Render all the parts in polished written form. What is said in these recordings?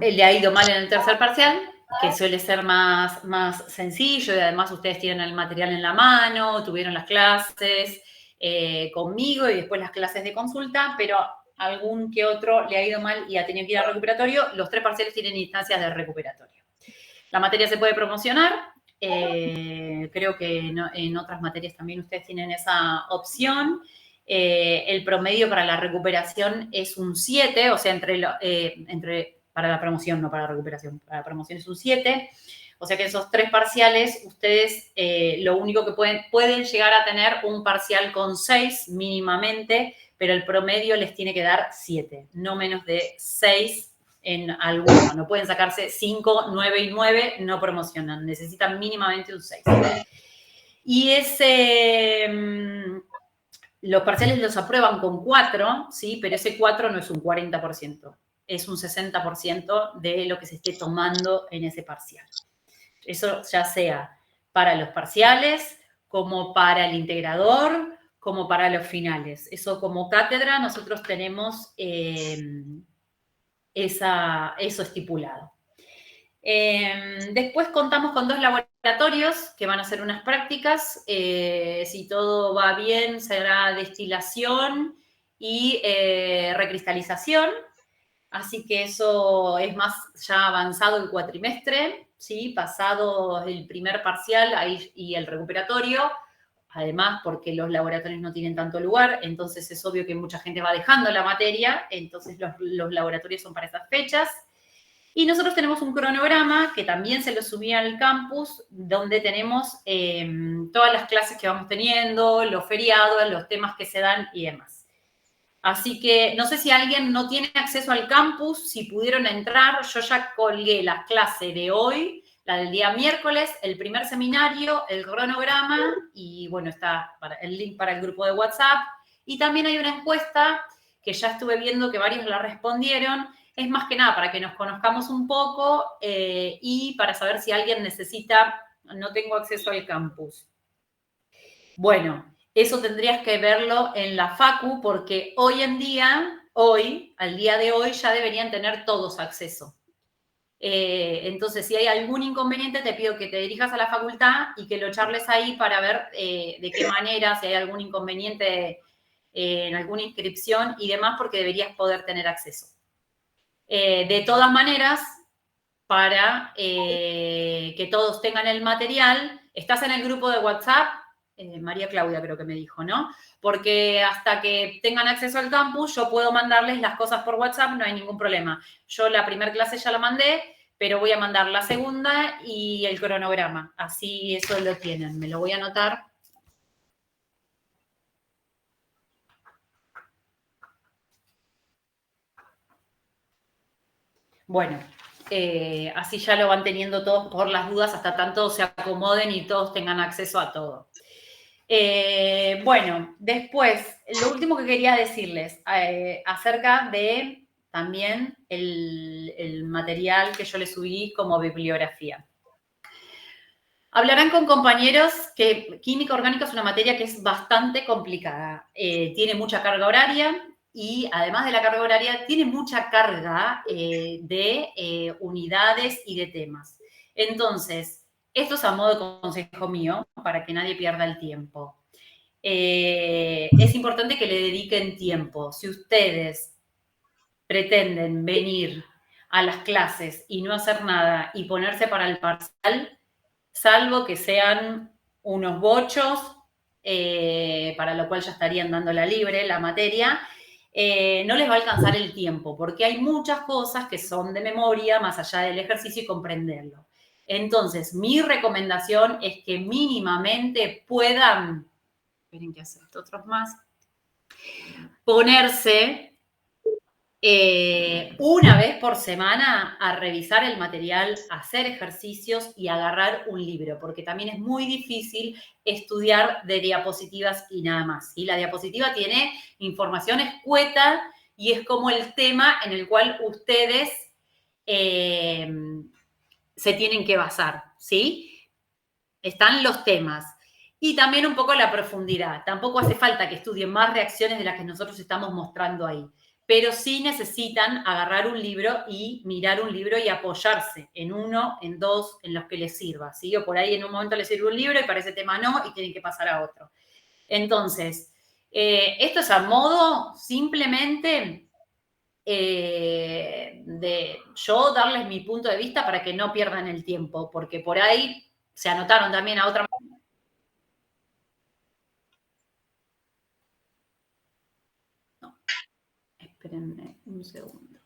le ha ido mal en el tercer parcial, que suele ser más sencillo y además ustedes tienen el material en la mano, tuvieron las clases conmigo y después las clases de consulta, pero algún que otro le ha ido mal y ha tenido que ir al recuperatorio. Los 3 parciales tienen instancias de recuperatorio. La materia se puede promocionar. Creo que en otras materias también ustedes tienen esa opción. El promedio para la recuperación es un 7, o sea, para la promoción, no para la recuperación, para la promoción es un 7. O sea que esos 3 parciales, ustedes lo único que pueden llegar a tener un parcial con 6 mínimamente, pero el promedio les tiene que dar 7, no menos de 6 en alguno. No pueden sacarse 5, 9 y 9, no promocionan. Necesitan mínimamente un 6. Y los parciales los aprueban con 4, ¿sí? Pero ese 4 no es un 40%, es un 60% de lo que se esté tomando en ese parcial. Eso ya sea para los parciales, como para el integrador, como para los finales. Eso como cátedra nosotros tenemos eso estipulado. Después contamos con 2 laboratorios que van a hacer unas prácticas. Si todo va bien, será destilación y recristalización. Así que eso es más ya avanzado el cuatrimestre, ¿sí? Pasado el primer parcial ahí, y el recuperatorio. Además, porque los laboratorios no tienen tanto lugar, entonces es obvio que mucha gente va dejando la materia, entonces los laboratorios son para esas fechas. Y nosotros tenemos un cronograma que también se lo subí al campus, donde tenemos todas las clases que vamos teniendo, los feriados, los temas que se dan y demás. Así que no sé si alguien no tiene acceso al campus, si pudieron entrar. Yo ya colgué la clase de hoy, la del día miércoles, el primer seminario, el cronograma y bueno, está el link para el grupo de WhatsApp. Y también hay una encuesta que ya estuve viendo que varios la respondieron. Es más que nada para que nos conozcamos un poco y para saber si alguien necesita, no tengo acceso al campus. Bueno, eso tendrías que verlo en la facu porque hoy en día, al día de hoy, ya deberían tener todos acceso. Entonces, si hay algún inconveniente, te pido que te dirijas a la facultad y que lo charles ahí para ver de qué manera, si hay algún inconveniente en alguna inscripción y demás, porque deberías poder tener acceso. De todas maneras, para que todos tengan el material, estás en el grupo de WhatsApp, María Claudia creo que me dijo, ¿no? Porque hasta que tengan acceso al campus, yo puedo mandarles las cosas por WhatsApp, no hay ningún problema. Yo la primera clase ya la mandé, pero voy a mandar la segunda y el cronograma. Así eso lo tienen. Me lo voy a anotar. Bueno, así ya lo van teniendo todos por las dudas, hasta tanto se acomoden y todos tengan acceso a todo. Bueno, después, lo último que quería decirles acerca de también el material que yo les subí como bibliografía. Hablarán con compañeros que química orgánica es una materia que es bastante complicada. Tiene mucha carga horaria y además de la carga horaria, tiene mucha carga de unidades y de temas. Entonces, esto es a modo de consejo mío para que nadie pierda el tiempo. Es importante que le dediquen tiempo. Si ustedes pretenden venir a las clases y no hacer nada y ponerse para el parcial, salvo que sean unos bochos, para lo cual ya estarían dándola libre la materia, no les va a alcanzar el tiempo, porque hay muchas cosas que son de memoria, más allá del ejercicio y comprenderlo. Entonces, mi recomendación es que mínimamente puedan, esperen que acepto otros más, ponerse una vez por semana a revisar el material, a hacer ejercicios y agarrar un libro, porque también es muy difícil estudiar de diapositivas y nada más. ¿Sí? La diapositiva tiene información escueta y es como el tema en el cual ustedes se tienen que basar, ¿sí? Están los temas. Y también un poco la profundidad. Tampoco hace falta que estudien más reacciones de las que nosotros estamos mostrando ahí. pero sí necesitan agarrar un libro y mirar un libro y apoyarse en uno, en dos, en los que les sirva, ¿sí? O por ahí en un momento les sirve un libro y para ese tema no, y tienen que pasar a otro. Entonces, esto es a modo simplemente de yo darles mi punto de vista para que no pierdan el tiempo, porque por ahí se anotaron también a otra. No, espérenme un segundo.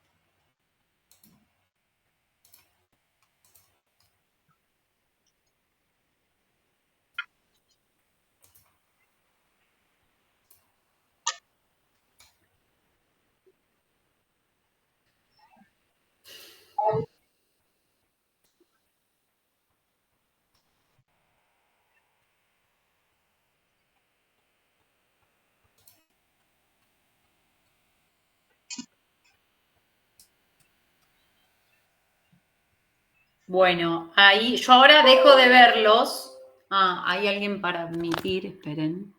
Bueno, ahí yo ahora dejo de verlos. Ah, hay alguien para admitir, esperen.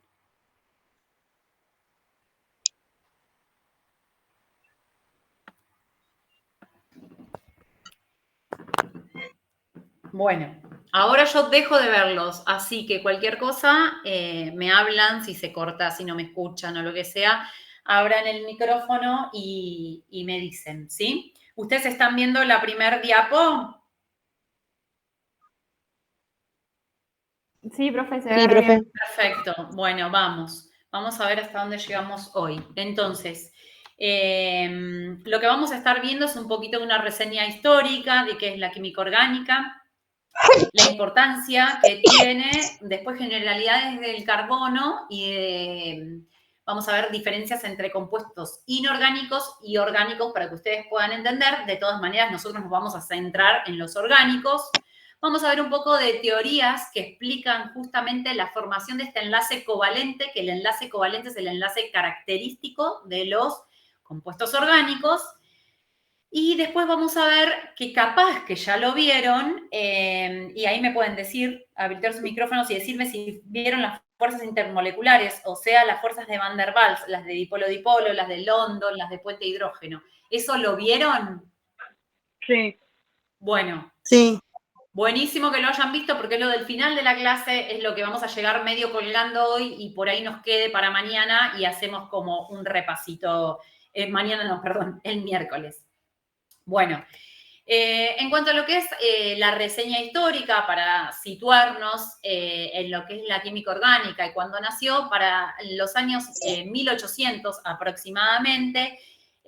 Bueno, ahora yo dejo de verlos, así que cualquier cosa me hablan, si se corta, si no me escuchan o lo que sea, abran el micrófono y me dicen, ¿sí? ¿Ustedes están viendo la primer diapo? Sí, profe, se ve bien. Perfecto. Bueno, vamos. Vamos a ver hasta dónde llegamos hoy. Entonces, lo que vamos a estar viendo es un poquito de una reseña histórica de qué es la química orgánica, la importancia que tiene, después generalidades del carbono y vamos a ver diferencias entre compuestos inorgánicos y orgánicos para que ustedes puedan entender. De todas maneras, nosotros nos vamos a centrar en los orgánicos. Vamos a ver un poco de teorías que explican justamente la formación de este enlace covalente, que el enlace covalente es el enlace característico de los compuestos orgánicos. Y después vamos a ver que capaz que ya lo vieron, y ahí me pueden decir, habilitar sus micrófonos y decirme si vieron las fuerzas intermoleculares, o sea, las fuerzas de Van der Waals, las de dipolo-dipolo, las de London, las de puente hidrógeno. ¿Eso lo vieron? Sí. Bueno. Sí. Buenísimo que lo hayan visto porque lo del final de la clase es lo que vamos a llegar medio colgando hoy y por ahí nos quede para mañana y hacemos como un repasito. Mañana no, perdón, el miércoles. Bueno, en cuanto a lo que es la reseña histórica, para situarnos en lo que es la química orgánica y cuando nació, para los años 1800 aproximadamente,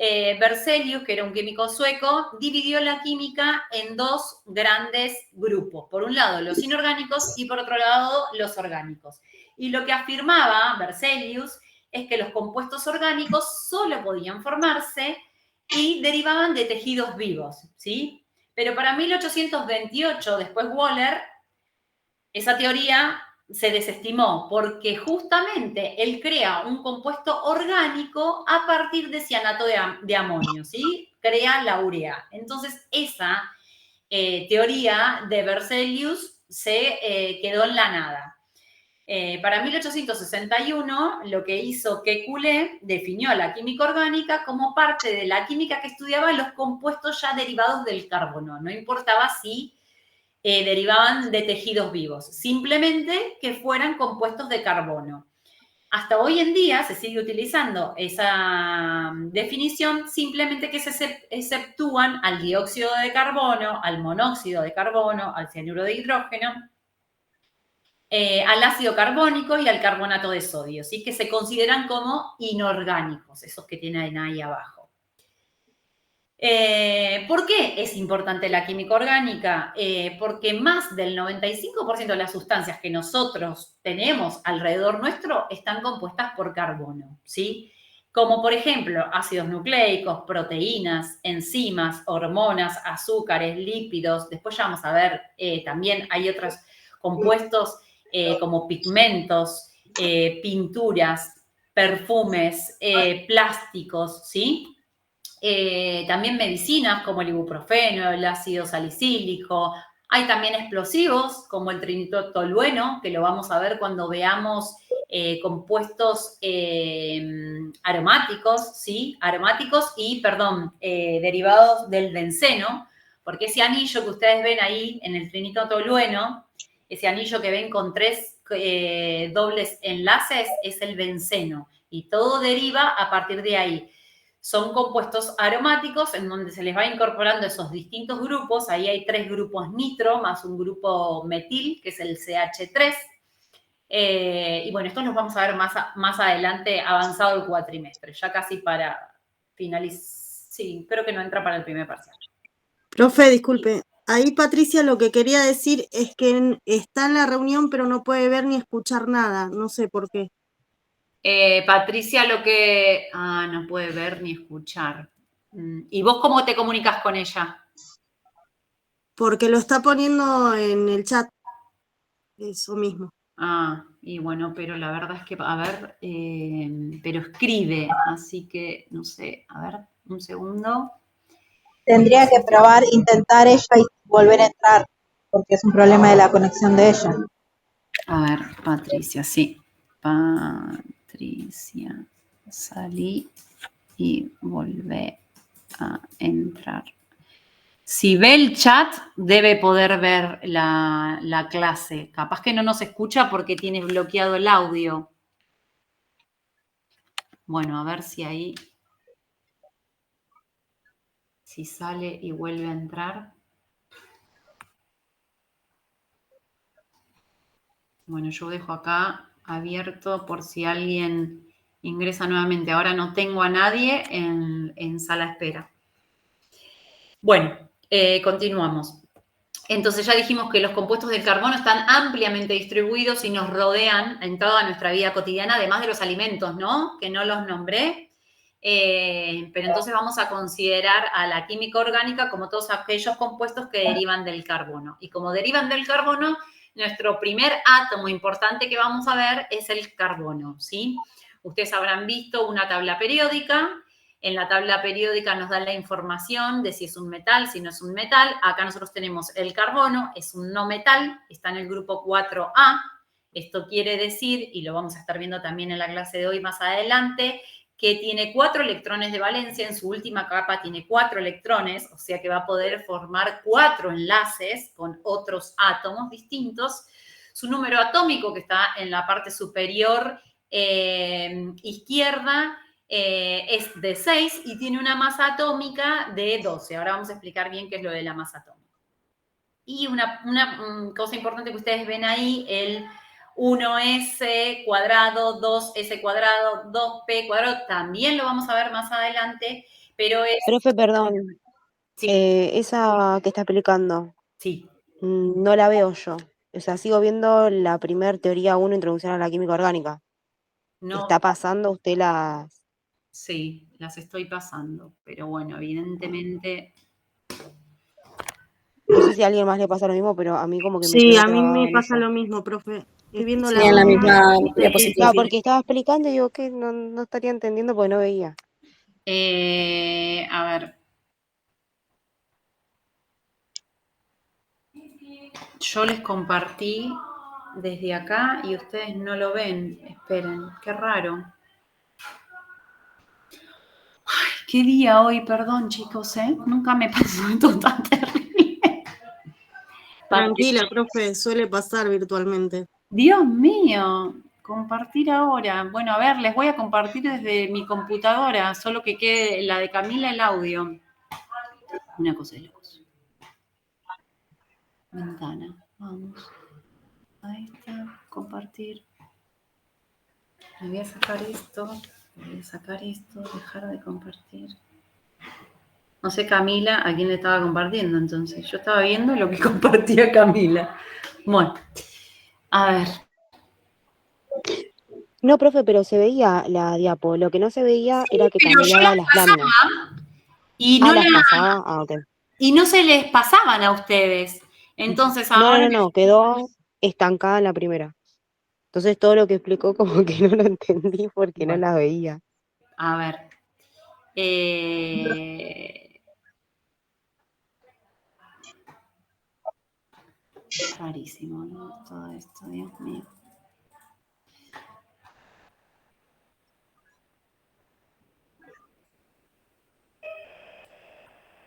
Berzelius, que era un químico sueco, dividió la química en dos grandes grupos. Por un lado, los inorgánicos y por otro lado, los orgánicos. Y lo que afirmaba Berzelius es que los compuestos orgánicos solo podían formarse y derivaban de tejidos vivos, ¿sí? Pero para 1828, después Waller, esa teoría se desestimó porque justamente él crea un compuesto orgánico a partir de cianato de amonio, ¿sí? Crea la urea. Entonces, esa teoría de Berzelius se quedó en la nada. Para 1861, lo que hizo Kekulé definió a la química orgánica como parte de la química que estudiaba los compuestos ya derivados del carbono. No importaba si derivaban de tejidos vivos, simplemente que fueran compuestos de carbono. Hasta hoy en día se sigue utilizando esa definición, simplemente que se exceptúan al dióxido de carbono, al monóxido de carbono, al cianuro de hidrógeno, al ácido carbónico y al carbonato de sodio, ¿sí? Que se consideran como inorgánicos, esos que tienen ahí abajo. ¿Por qué es importante la química orgánica? Porque más del 95% de las sustancias que nosotros tenemos alrededor nuestro están compuestas por carbono, ¿sí? Como por ejemplo ácidos nucleicos, proteínas, enzimas, hormonas, azúcares, lípidos. Después ya vamos a ver, también hay otros compuestos como pigmentos, pinturas, perfumes, plásticos, ¿sí? También medicinas como el ibuprofeno, el ácido salicílico. Hay también explosivos como el trinitolueno, que lo vamos a ver cuando veamos compuestos aromáticos, ¿sí? Aromáticos y, derivados del benceno, porque ese anillo que ustedes ven ahí en el trinito tolueno, ese anillo que ven con 3 dobles enlaces, es el benceno. Y todo deriva a partir de ahí. Son compuestos aromáticos en donde se les va incorporando esos distintos grupos. Ahí hay 3 grupos nitro más un grupo metil, que es el CH3. Y bueno, estos los vamos a ver más adelante, avanzado el cuatrimestre, ya casi para finalizar. Sí, creo que no entra para el primer parcial. Profe, disculpe. Ahí Patricia lo que quería decir es que está en la reunión pero no puede ver ni escuchar nada. No sé por qué. Patricia lo que... no puede ver ni escuchar. ¿Y vos cómo te comunicas con ella? Porque lo está poniendo en el chat. Eso mismo. Y bueno, pero la verdad es que, a ver, pero escribe, así que, no sé, a ver, un segundo. Tendría que probar, intentar ella y volver a entrar, porque es un problema de la conexión de ella. A ver, Patricia, sí. Patricia, salí y volvé a entrar. Si ve el chat, debe poder ver la clase. Capaz que no nos escucha porque tiene bloqueado el audio. Bueno, a ver si ahí, si sale y vuelve a entrar. Bueno, yo dejo acá abierto por si alguien ingresa nuevamente. Ahora no tengo a nadie en sala de espera. Bueno, continuamos. Entonces ya dijimos que los compuestos del carbono están ampliamente distribuidos y nos rodean en toda nuestra vida cotidiana, además de los alimentos, ¿no? Que no los nombré. Pero entonces vamos a considerar a la química orgánica como todos aquellos compuestos que derivan del carbono. Y como derivan del carbono, nuestro primer átomo importante que vamos a ver es el carbono, ¿sí? Ustedes habrán visto una tabla periódica. En la tabla periódica nos da la información de si es un metal, si no es un metal. Acá nosotros tenemos el carbono, es un no metal, está en el grupo 4A. Esto quiere decir, y lo vamos a estar viendo también en la clase de hoy más adelante, que tiene 4 electrones de valencia, en su última capa tiene 4 electrones, o sea que va a poder formar 4 enlaces con otros átomos distintos. Su número atómico, que está en la parte superior izquierda, es de 6 y tiene una masa atómica de 12. Ahora vamos a explicar bien qué es lo de la masa atómica. Y una cosa importante que ustedes ven ahí, el 1s cuadrado, 2s cuadrado, 2p cuadrado, también lo vamos a ver más adelante, pero es... Profe, perdón. Sí, Esa que está explicando, sí. no la veo yo. O sea, sigo viendo la primer teoría 1, Introducción a la Química Orgánica. No, ¿Está pasando usted las...? sí, las estoy pasando, pero bueno, evidentemente... No sé si a alguien más le pasa lo mismo, pero a mí como que me Sí, quedó a mí trabado me en pasa eso. lo mismo, profe. Estoy viendo Sí, la en la misma. misma Dice diapositiva. No, porque estaba explicando y digo que no estaría entendiendo porque no veía. A ver. Yo les compartí desde acá y ustedes no lo ven. Esperen, qué raro. Ay, qué día hoy, perdón, chicos, ¿eh? Nunca me pasó esto tan terrible. Tranquila, profe, suele pasar virtualmente. Dios mío, compartir ahora. Bueno, a ver, les voy a compartir desde mi computadora, solo que quede la de Camila el audio. Una cosa de locos. Ventana, vamos. Ahí está, compartir. Me voy a sacar esto, dejar de compartir. No sé, Camila, a quién le estaba compartiendo entonces. Yo estaba viendo lo que compartía Camila. Bueno, a ver. No, profe, pero se veía la diapo. Lo que no se veía era que Pero yo cambiaba las las láminas. pasaba y no, ¿Las pasaba? Ah, ok. y no se les pasaban a ustedes. Entonces ahora, No, quedó estancada en la primera. Entonces todo lo que explicó como que no lo entendí porque no bueno, las veía. a ver. Rarísimo, ¿no? Todo esto, Dios mío.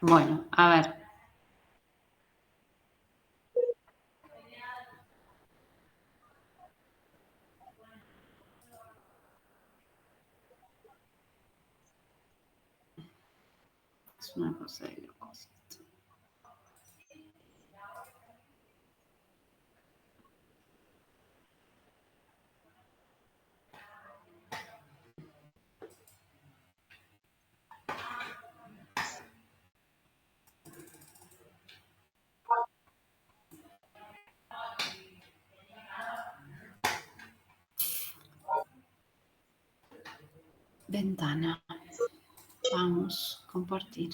Bueno, a ver. Es una cosa de locos. Ventana. Vamos, compartir.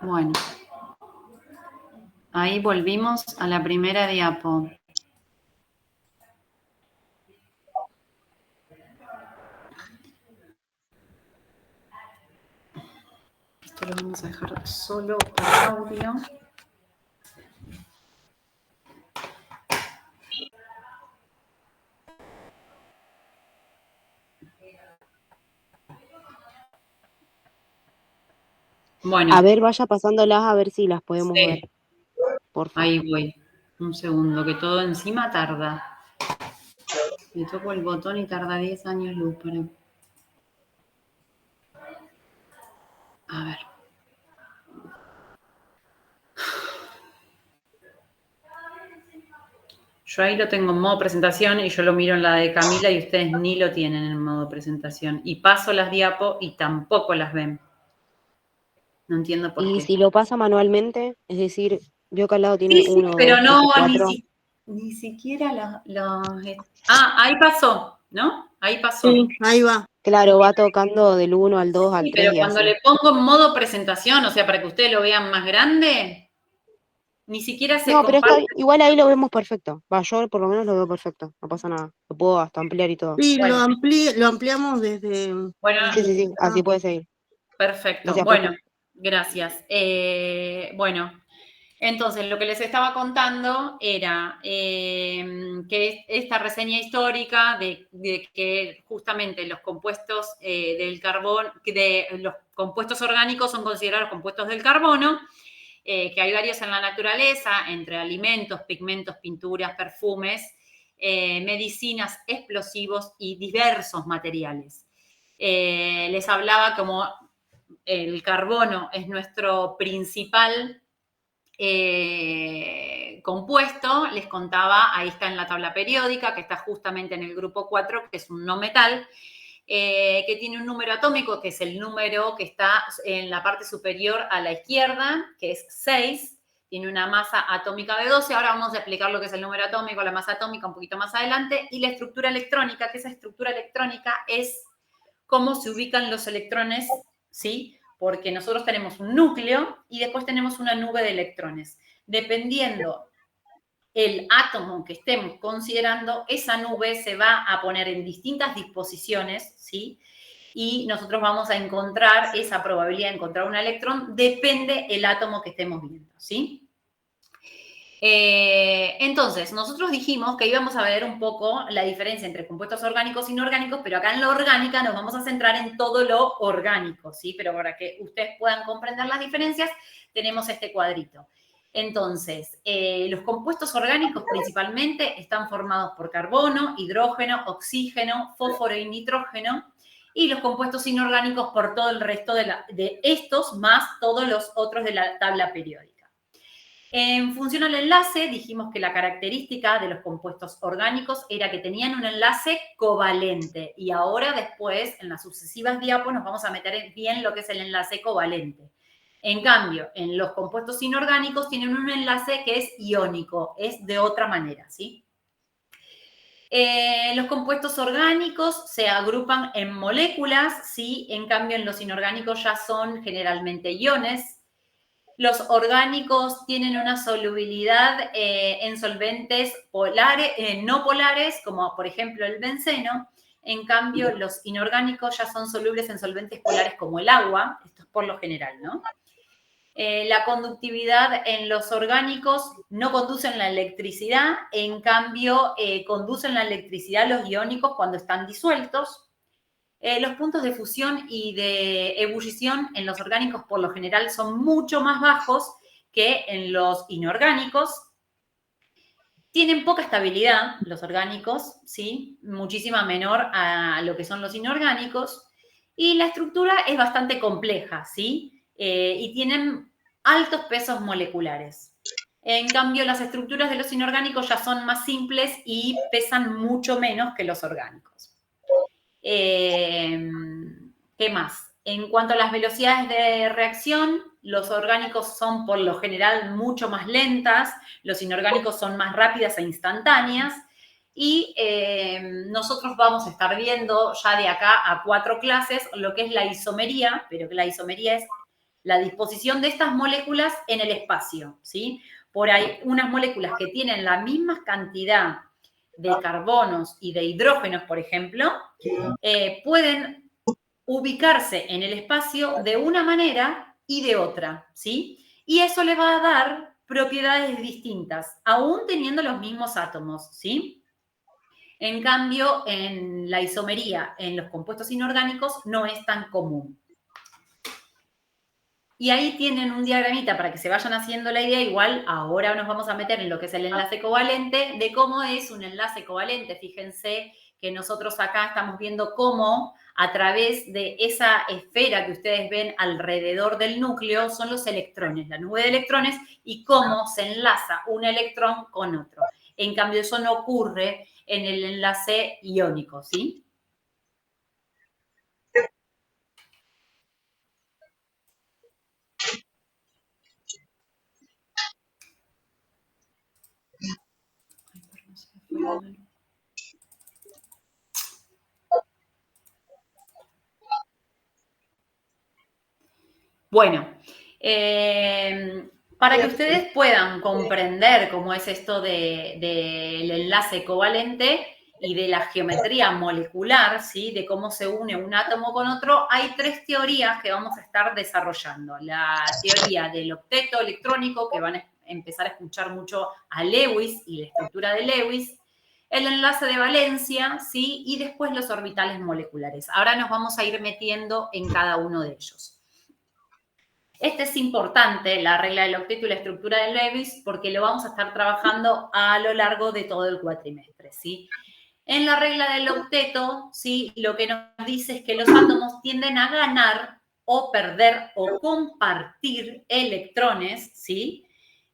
Bueno. Ahí volvimos a la primera diapo. Esto lo vamos a dejar solo para audio. Bueno. A ver, vaya pasándolas a ver si las podemos ver. Por favor. Ahí voy. Un segundo, que todo encima tarda. Le toco el botón y tarda 10 años luz para... A ver. Yo ahí lo tengo en modo presentación y yo lo miro en la de Camila y ustedes ni lo tienen en modo presentación. Y paso las diapos y tampoco las ven. No entiendo por qué. Y si lo pasa manualmente, es decir, veo que al lado tiene Sí, 1, pero 2, no, 3, 4. ni siquiera los... Ah, ahí pasó, ¿no? Ahí pasó. Sí, ahí va. Claro, va tocando del 1 al 2 al Sí, 3 pero y cuando así. le pongo en modo presentación, o sea, para que ustedes lo vean más grande, ni siquiera se No, pero comparte. igual ahí lo vemos perfecto. Va, yo por lo menos lo veo perfecto. No pasa nada. Lo puedo hasta ampliar y todo. Sí, Bueno. lo ampliamos desde... Bueno, Sí, así puede seguir. perfecto. Gracias, Bueno, profe. gracias. Bueno, entonces lo que les estaba contando era que esta reseña histórica de que justamente los compuestos del carbón, los compuestos orgánicos son considerados compuestos del carbono, que hay varios en la naturaleza, entre alimentos, pigmentos, pinturas, perfumes, medicinas, explosivos y diversos materiales. Les hablaba como el carbono es nuestro principal compuesto, les contaba, ahí está en la tabla periódica, que está justamente en el grupo 4, que es un no metal, que tiene un número atómico, que es el número que está en la parte superior a la izquierda, que es 6, tiene una masa atómica de 12, ahora vamos a explicar lo que es el número atómico, la masa atómica un poquito más adelante, y la estructura electrónica, que esa estructura electrónica es cómo se ubican los electrones, ¿sí? Porque nosotros tenemos un núcleo y después tenemos una nube de electrones. Dependiendo el átomo que estemos considerando, esa nube se va a poner en distintas disposiciones, ¿sí? Y nosotros vamos a encontrar esa probabilidad de encontrar un electrón, depende el átomo que estemos viendo, ¿sí? Entonces, nosotros dijimos que íbamos a ver un poco la diferencia entre compuestos orgánicos e inorgánicos, pero acá en la orgánica nos vamos a centrar en todo lo orgánico, ¿sí? Pero para que ustedes puedan comprender las diferencias, tenemos este cuadrito. Entonces, los compuestos orgánicos principalmente están formados por carbono, hidrógeno, oxígeno, fósforo y nitrógeno, y los compuestos inorgánicos por todo el resto de estos, más todos los otros de la tabla periódica. En función al enlace, dijimos que la característica de los compuestos orgánicos era que tenían un enlace covalente. Y ahora después, en las sucesivas diapos, nos vamos a meter bien lo que es el enlace covalente. En cambio, en los compuestos inorgánicos tienen un enlace que es iónico, es de otra manera, ¿sí? Los compuestos orgánicos se agrupan en moléculas, ¿sí? En cambio, en los inorgánicos ya son generalmente iones. Los orgánicos tienen una solubilidad en solventes polares, no polares, como por ejemplo el benceno. En cambio, los inorgánicos ya son solubles en solventes polares como el agua. Esto es por lo general, ¿no? La conductividad en los orgánicos no conducen la electricidad, en cambio conducen la electricidad los iónicos cuando están disueltos. Los puntos de fusión y de ebullición en los orgánicos por lo general son mucho más bajos que en los inorgánicos. Tienen poca estabilidad los orgánicos, ¿sí? Muchísima menor a lo que son los inorgánicos. Y la estructura es bastante compleja, ¿sí? Y tienen altos pesos moleculares. En cambio, las estructuras de los inorgánicos ya son más simples y pesan mucho menos que los orgánicos. ¿Qué más? En cuanto a las velocidades de reacción, los orgánicos son por lo general mucho más lentas, los inorgánicos son más rápidas e instantáneas, y nosotros vamos a estar viendo ya de acá a 4 clases lo que es la isomería, pero que la isomería es la disposición de estas moléculas en el espacio, ¿sí? Por ahí, unas moléculas que tienen la misma cantidad de carbonos y de hidrógenos, por ejemplo, pueden ubicarse en el espacio de una manera y de otra, ¿sí? Y eso le va a dar propiedades distintas, aún teniendo los mismos átomos, ¿sí? En cambio, en la isomería, en los compuestos inorgánicos, no es tan común. Y ahí tienen un diagramita para que se vayan haciendo la idea. Igual ahora nos vamos a meter en lo que es el enlace covalente, de cómo es un enlace covalente. Fíjense que nosotros acá estamos viendo cómo a través de esa esfera que ustedes ven alrededor del núcleo son los electrones, la nube de electrones, y cómo se enlaza un electrón con otro. En cambio, eso no ocurre en el enlace iónico, ¿sí? Bueno, para que ustedes puedan comprender cómo es esto del enlace covalente y de la geometría molecular, ¿sí? De cómo se une un átomo con otro, hay 3 teorías que vamos a estar desarrollando. La teoría del octeto electrónico, que van a empezar a escuchar mucho a Lewis y la estructura de Lewis, el enlace de valencia, ¿sí? Y después los orbitales moleculares. Ahora nos vamos a ir metiendo en cada uno de ellos. Este es importante, la regla del octeto y la estructura de Lewis, porque lo vamos a estar trabajando a lo largo de todo el cuatrimestre, ¿sí? En la regla del octeto, ¿sí? Lo que nos dice es que los átomos tienden a ganar o perder o compartir electrones, ¿sí?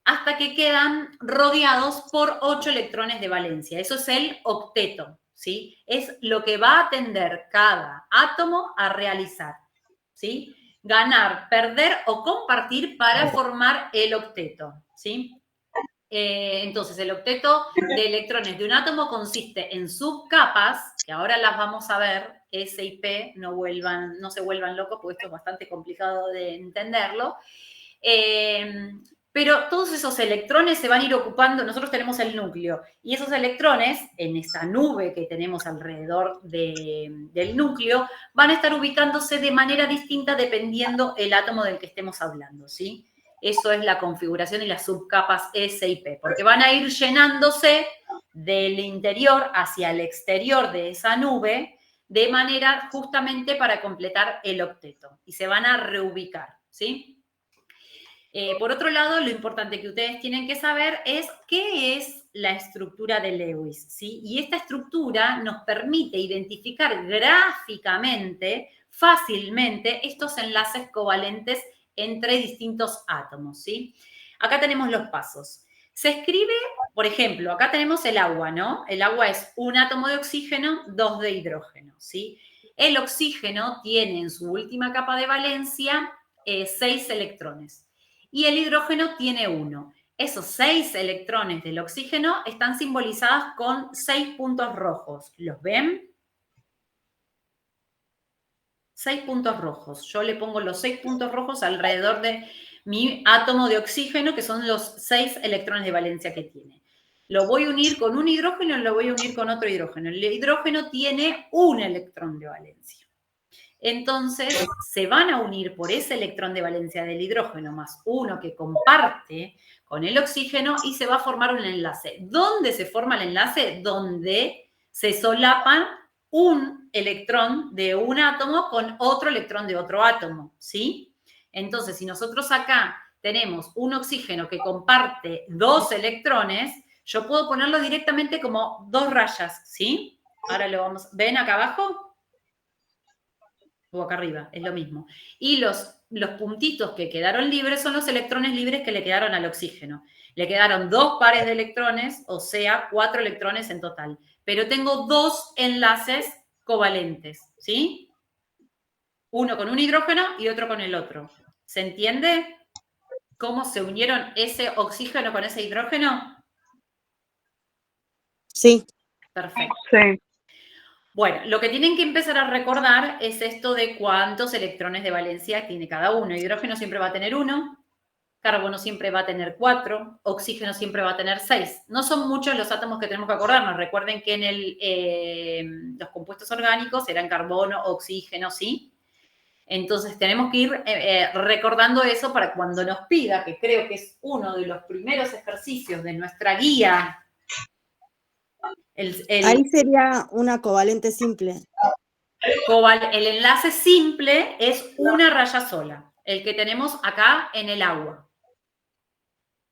Hasta que quedan rodeados por 8 electrones de valencia. Eso es el octeto, ¿sí? Es lo que va a tender cada átomo a realizar, ¿sí? Ganar, perder o compartir para formar el octeto, ¿sí? Entonces, el octeto de electrones de un átomo consiste en subcapas, que ahora las vamos a ver, S y P, no se vuelvan locos, porque esto es bastante complicado de entenderlo. Pero todos esos electrones se van a ir ocupando, nosotros tenemos el núcleo, y esos electrones, en esa nube que tenemos alrededor del núcleo, van a estar ubicándose de manera distinta dependiendo el átomo del que estemos hablando, ¿sí? Eso es la configuración y las subcapas S y P, porque van a ir llenándose del interior hacia el exterior de esa nube, de manera justamente para completar el octeto, y se van a reubicar, ¿sí? Por otro lado, lo importante que ustedes tienen que saber es qué es la estructura de Lewis, ¿sí? Y esta estructura nos permite identificar gráficamente, fácilmente, estos enlaces covalentes entre distintos átomos, ¿sí? Acá tenemos los pasos. Se escribe, por ejemplo, acá tenemos el agua, ¿no? El agua es un átomo de oxígeno, 2 de hidrógeno, ¿sí? El oxígeno tiene en su última capa de valencia 6 electrones. Y el hidrógeno tiene 1. Esos 6 electrones del oxígeno están simbolizados con 6 puntos rojos. ¿Los ven? 6 puntos rojos. Yo le pongo los 6 puntos rojos alrededor de mi átomo de oxígeno, que son los 6 electrones de valencia que tiene. Lo voy a unir con un hidrógeno y lo voy a unir con otro hidrógeno. El hidrógeno tiene un electrón de valencia. Entonces, se van a unir por ese electrón de valencia del hidrógeno más uno que comparte con el oxígeno y se va a formar un enlace. ¿Dónde se forma el enlace? Donde se solapan un electrón de un átomo con otro electrón de otro átomo, ¿sí? Entonces, si nosotros acá tenemos un oxígeno que comparte 2 electrones, yo puedo ponerlo directamente como 2 rayas, ¿sí? Ahora lo vamos, ¿ven acá abajo? O acá arriba, es lo mismo. Y los puntitos que quedaron libres son los electrones libres que le quedaron al oxígeno. Le quedaron 2 pares de electrones, o sea, 4 electrones en total. Pero tengo 2 enlaces covalentes, ¿sí? Uno con un hidrógeno y otro con el otro. ¿Se entiende cómo se unieron ese oxígeno con ese hidrógeno? Sí. Perfecto. Sí. Bueno, lo que tienen que empezar a recordar es esto de cuántos electrones de valencia tiene cada uno. Hidrógeno siempre va a tener 1, carbono siempre va a tener 4, oxígeno siempre va a tener 6. No son muchos los átomos que tenemos que acordarnos. Recuerden que en los compuestos orgánicos eran carbono, oxígeno, ¿sí? Entonces tenemos que ir recordando eso para cuando nos pida, que creo que es uno de los primeros ejercicios de nuestra guía. Ahí sería una covalente simple. El enlace simple es una raya sola, el que tenemos acá en el agua.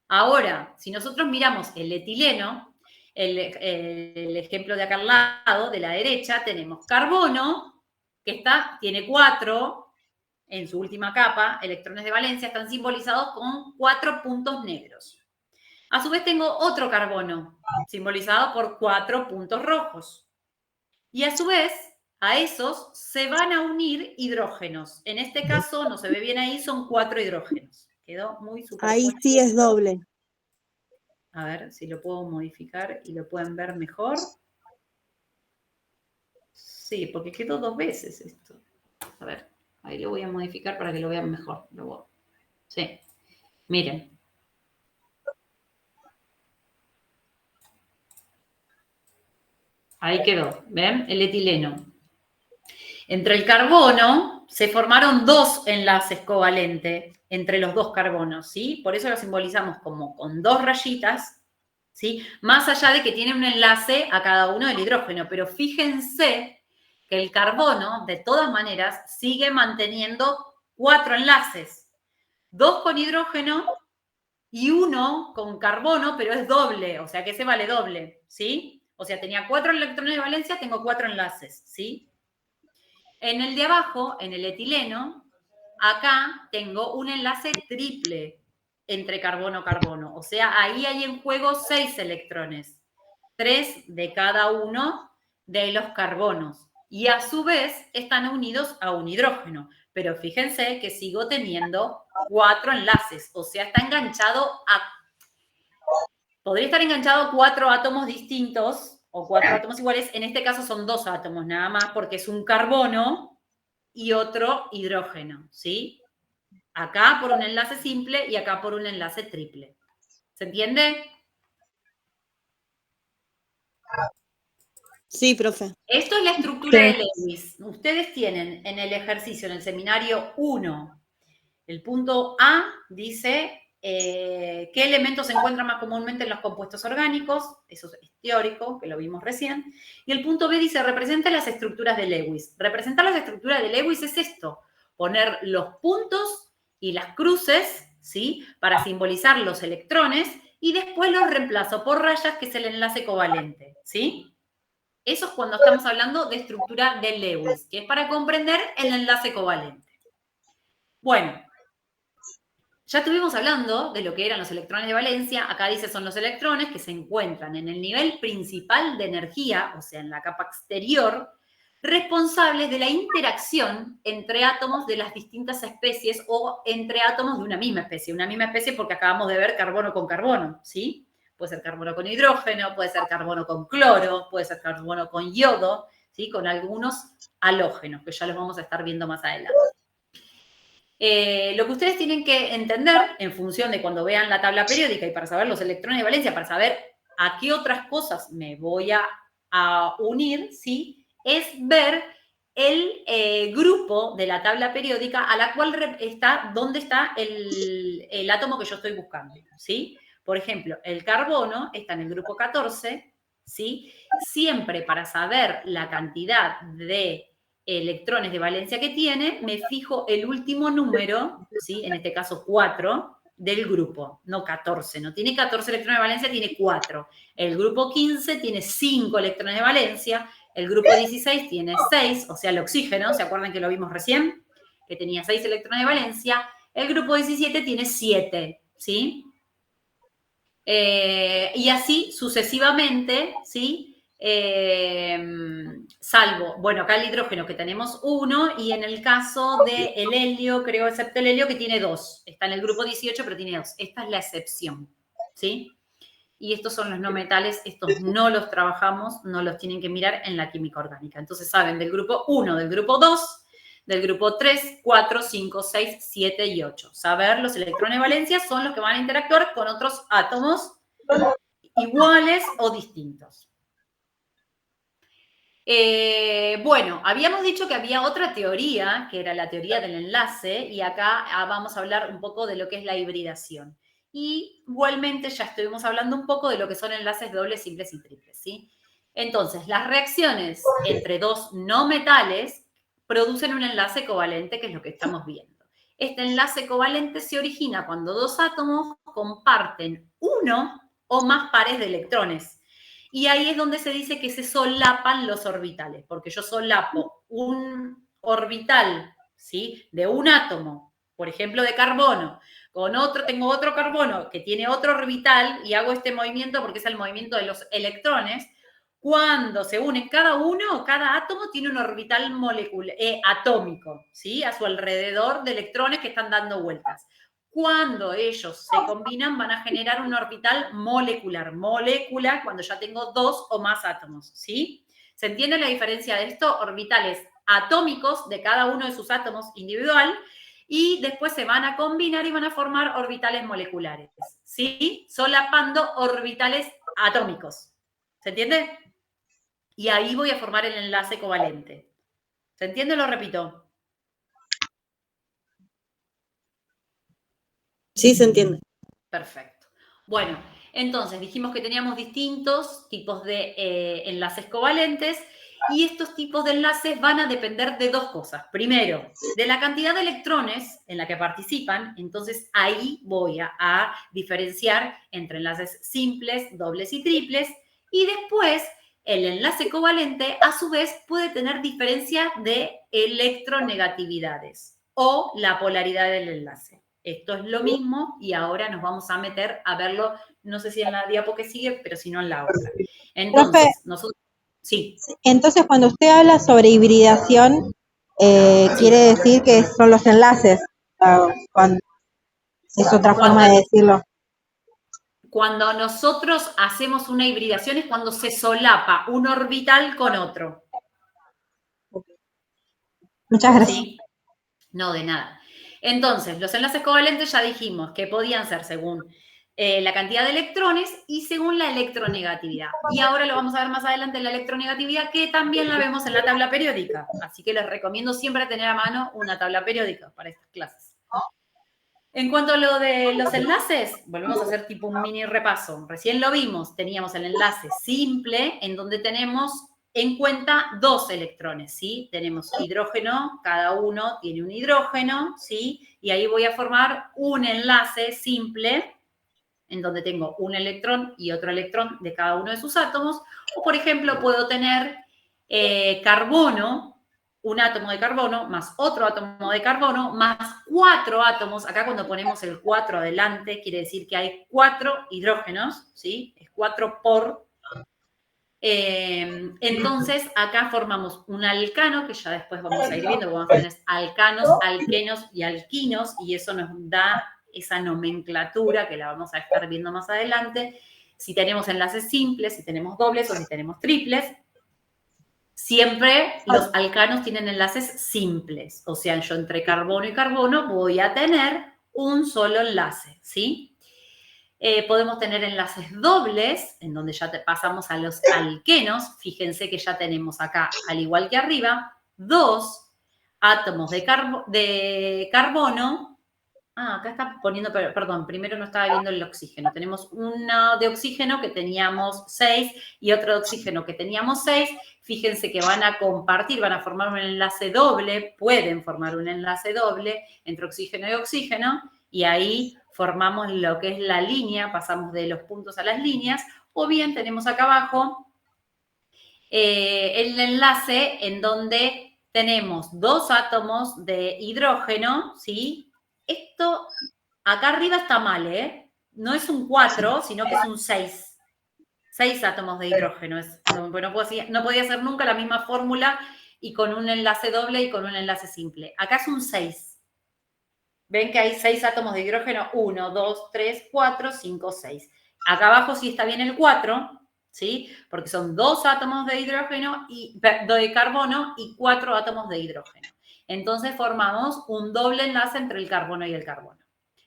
Ahora, si nosotros miramos el etileno, el ejemplo de acá al lado, de la derecha, tenemos carbono, que tiene 4 en su última capa, electrones de valencia, están simbolizados con 4 puntos negros. A su vez tengo otro carbono, simbolizado por 4 puntos rojos. Y a su vez, a esos se van a unir hidrógenos. En este caso, no se ve bien ahí, son 4 hidrógenos. Quedó muy superpuesto. Ahí sí es doble. A ver si lo puedo modificar y lo pueden ver mejor. Sí, porque quedó 2 veces esto. A ver, ahí lo voy a modificar para que lo vean mejor. Sí, miren. Ahí quedó, ¿ven? El etileno. Entre el carbono se formaron 2 enlaces covalentes entre los 2 carbonos, ¿sí? Por eso lo simbolizamos como con 2 rayitas, ¿sí? Más allá de que tiene un enlace a cada uno del hidrógeno, pero fíjense que el carbono, de todas maneras, sigue manteniendo 4 enlaces. 2 con hidrógeno y 1 con carbono, pero es doble, o sea que ese vale doble, ¿sí? O sea, tenía 4 electrones de valencia, tengo 4 enlaces, ¿sí? En el de abajo, en el etileno, acá tengo un enlace triple entre carbono-carbono. O sea, ahí hay en juego 6 electrones. 3 de cada uno de los carbonos. Y a su vez están unidos a un hidrógeno. Pero fíjense que sigo teniendo 4 enlaces. O sea, está enganchado a... Podría estar enganchado a 4 átomos distintos o 4 átomos iguales. En este caso son 2 átomos nada más porque es un carbono y otro hidrógeno, ¿sí? Acá por un enlace simple y acá por un enlace triple. ¿Se entiende? Sí, profe. Esto es la estructura de Lewis. Ustedes tienen en el ejercicio, en el seminario 1, el punto A dice qué elementos se encuentran más comúnmente en los compuestos orgánicos. Eso es teórico, que lo vimos recién. Y el punto B dice representa las estructuras de Lewis. Representar las estructuras de Lewis es esto, poner los puntos y las cruces, ¿sí? Para simbolizar los electrones y después los reemplazo por rayas, que es el enlace covalente, ¿sí? Eso es cuando estamos hablando de estructura de Lewis, que es para comprender el enlace covalente. Bueno, ya estuvimos hablando de lo que eran los electrones de valencia. Acá dice son los electrones que se encuentran en el nivel principal de energía, o sea, en la capa exterior, responsables de la interacción entre átomos de las distintas especies o entre átomos de una misma especie. Una misma especie porque acabamos de ver carbono con carbono, ¿sí? Puede ser carbono con hidrógeno, puede ser carbono con cloro, puede ser carbono con yodo, ¿sí? Con algunos halógenos, que ya los vamos a estar viendo más adelante. Lo que ustedes tienen que entender, en función de cuando vean la tabla periódica y para saber los electrones de valencia, para saber a qué otras cosas me voy a unir, ¿sí? Es ver el grupo de la tabla periódica a la cual está, dónde está el átomo que yo estoy buscando, ¿sí? Por ejemplo, el carbono está en el grupo 14, ¿sí? Siempre para saber la cantidad de electrones de valencia que tiene, me fijo el último número, ¿sí? En este caso 4, del grupo, no 14. No tiene 14 electrones de valencia, tiene 4. El grupo 15 tiene 5 electrones de valencia. El grupo 16 tiene 6, o sea, el oxígeno, ¿se acuerdan que lo vimos recién? Que tenía 6 electrones de valencia. El grupo 17 tiene 7, ¿sí? Y así sucesivamente, ¿sí? Salvo, bueno, acá el hidrógeno que tenemos 1 y en el caso del helio, creo, excepto el helio que tiene 2. Está en el grupo 18, pero tiene 2. Esta es la excepción, ¿sí? Y estos son los no metales, estos no los trabajamos, no los tienen que mirar en la química orgánica. Entonces saben del grupo 1, del grupo 2, del grupo 3, 4, 5, 6, 7 y 8. Saber los electrones de valencia son los que van a interactuar con otros átomos iguales o distintos. Bueno, habíamos dicho que había otra teoría, que era la teoría del enlace, y acá vamos a hablar un poco de lo que es la hibridación. Y igualmente ya estuvimos hablando un poco de lo que son enlaces dobles, simples y triples, ¿sí? Entonces, las reacciones entre dos no metales producen un enlace covalente, que es lo que estamos viendo. Este enlace covalente se origina cuando dos átomos comparten uno o más pares de electrones. Y ahí es donde se dice que se solapan los orbitales, porque yo solapo un orbital, ¿sí? De un átomo, por ejemplo, de carbono, con otro, tengo otro carbono que tiene otro orbital y hago este movimiento porque es el movimiento de los electrones. Cuando se unen cada uno, cada átomo tiene un orbital molecular, atómico, ¿sí? A su alrededor de electrones que están dando vueltas. Cuando ellos se combinan van a generar un orbital molecular. Molécula cuando ya tengo dos o más átomos, ¿sí? ¿Se entiende la diferencia de esto? Orbitales atómicos de cada uno de sus átomos individual y después se van a combinar y van a formar orbitales moleculares, ¿sí? Solapando orbitales atómicos. ¿Se entiende? Y ahí voy a formar el enlace covalente. ¿Se entiende o lo repito? Sí, se entiende. Perfecto. Bueno, entonces dijimos que teníamos distintos tipos de enlaces covalentes y estos tipos de enlaces van a depender de dos cosas. Primero, de la cantidad de electrones en la que participan, entonces ahí voy a diferenciar entre enlaces simples, dobles y triples, y después el enlace covalente a su vez puede tener diferencia de electronegatividades o la polaridad del enlace. Esto es lo mismo y ahora nos vamos a meter a verlo, no sé si en la diapo que sigue, pero si no en la otra. Entonces, Profe, nosotros... Sí. entonces cuando usted habla sobre hibridación, quiere decir que son los enlaces, es otra forma de decirlo. Cuando nosotros hacemos una hibridación es cuando se solapa un orbital con otro. Muchas gracias. ¿Sí? No, de nada. Entonces, los enlaces covalentes ya dijimos que podían ser según la cantidad de electrones y según la electronegatividad. Y ahora lo vamos a ver más adelante en la electronegatividad, que también la vemos en la tabla periódica. Así que les recomiendo siempre tener a mano una tabla periódica para estas clases. En cuanto a lo de los enlaces, volvemos a hacer tipo un mini repaso. Recién lo vimos, teníamos el enlace simple, en donde tenemos en cuenta dos electrones, ¿sí? Tenemos hidrógeno, cada uno tiene un hidrógeno, ¿sí? Y ahí voy a formar un enlace simple, en donde tengo un electrón y otro electrón de cada uno de sus átomos. O, por ejemplo, puedo tener carbono, un átomo de carbono, más otro átomo de carbono, más 4 átomos. Acá cuando ponemos el 4 adelante, quiere decir que hay 4 hidrógenos, ¿sí? Es 4 por... entonces, acá formamos un alcano, que ya después vamos a ir viendo, vamos a tener alcanos, alquenos y alquinos, y eso nos da esa nomenclatura que la vamos a estar viendo más adelante. Si tenemos enlaces simples, si tenemos dobles o si tenemos triples. Siempre los alcanos tienen enlaces simples, o sea, yo entre carbono y carbono voy a tener un solo enlace, ¿sí? Podemos tener enlaces dobles, en donde ya pasamos a los alquenos. Fíjense que ya tenemos acá, al igual que arriba, 2 átomos de carbono Acá está poniendo, perdón, primero no estaba viendo el oxígeno. Tenemos uno de oxígeno que teníamos 6 y otro de oxígeno que teníamos 6. Fíjense que van a compartir, van a formar un enlace doble, pueden formar un enlace doble entre oxígeno y oxígeno, y ahí formamos lo que es la línea, pasamos de los puntos a las líneas, o bien tenemos acá abajo el enlace en donde tenemos 2 átomos de hidrógeno, ¿sí? Esto acá arriba está mal, ¿eh? No es un 4, sino que es un 6. 6 átomos de hidrógeno. No podía ser nunca la misma fórmula y con un enlace doble y con un enlace simple. Acá es un 6. Ven que hay 6 átomos de hidrógeno. 1, 2, 3, 4, 5, 6. Acá abajo sí está bien el 4, ¿sí? Porque son 2 átomos de hidrógeno de carbono y 4 átomos de hidrógeno. Entonces formamos un doble enlace entre el carbono y el carbono.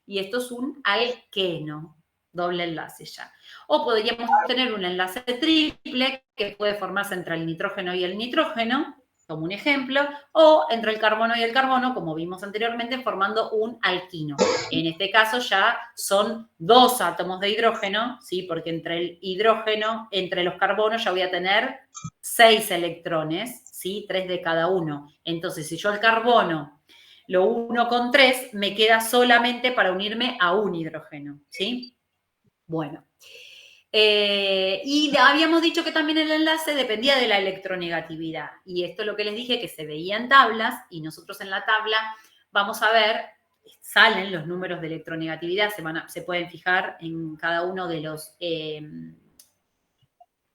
Y esto es un alqueno, doble enlace ya. O podríamos tener un enlace triple que puede formarse entre el nitrógeno y el nitrógeno, como un ejemplo, o entre el carbono y el carbono, como vimos anteriormente, formando un alquino. En este caso ya son 2 átomos de hidrógeno, ¿sí? Porque entre el hidrógeno, entre los carbonos ya voy a tener 6 electrones, ¿sí? 3 de cada uno. Entonces, si yo el carbono lo uno con 3, me queda solamente para unirme a un hidrógeno, ¿sí? Bueno. Y habíamos dicho que también el enlace dependía de la electronegatividad. Y esto es lo que les dije, que se veía en tablas, y nosotros en la tabla vamos a ver, salen los números de electronegatividad, se pueden fijar en cada uno de los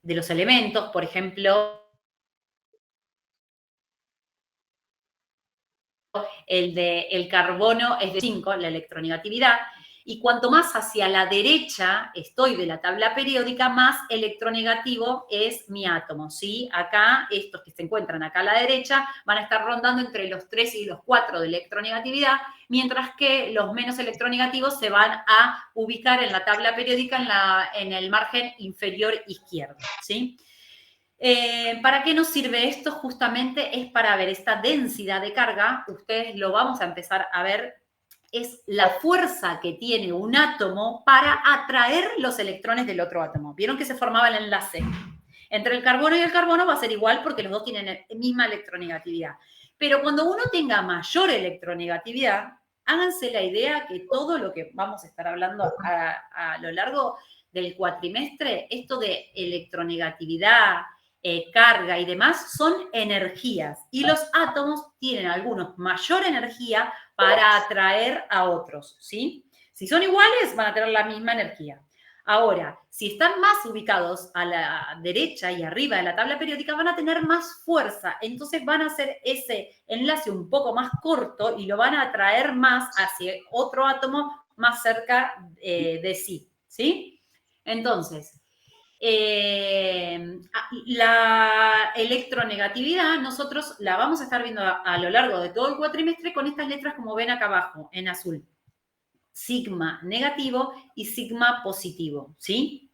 elementos. Por ejemplo, el carbono es de 5, la electronegatividad, y cuanto más hacia la derecha estoy de la tabla periódica, más electronegativo es mi átomo, ¿sí? Acá, estos que se encuentran acá a la derecha, van a estar rondando entre los 3 y los 4 de electronegatividad, mientras que los menos electronegativos se van a ubicar en la tabla periódica en el margen inferior izquierdo, ¿sí? ¿Para qué nos sirve esto? Justamente es para ver esta densidad de carga. Ustedes lo vamos a empezar a ver. Es la fuerza que tiene un átomo para atraer los electrones del otro átomo. ¿Vieron que se formaba el enlace? Entre el carbono y el carbono va a ser igual porque los dos tienen la misma electronegatividad. Pero cuando uno tenga mayor electronegatividad, háganse la idea que todo lo que vamos a estar hablando a lo largo del cuatrimestre, esto de electronegatividad, carga y demás, son energías. Y los átomos tienen algunos mayor energía para atraer a otros, ¿sí? Si son iguales, van a tener la misma energía. Ahora, si están más ubicados a la derecha y arriba de la tabla periódica, van a tener más fuerza. Entonces van a hacer ese enlace un poco más corto y lo van a atraer más hacia otro átomo más cerca de sí, ¿sí? Entonces, la electronegatividad nosotros la vamos a estar viendo a lo largo de todo el cuatrimestre con estas letras como ven acá abajo, en azul. Sigma negativo y sigma positivo, ¿sí?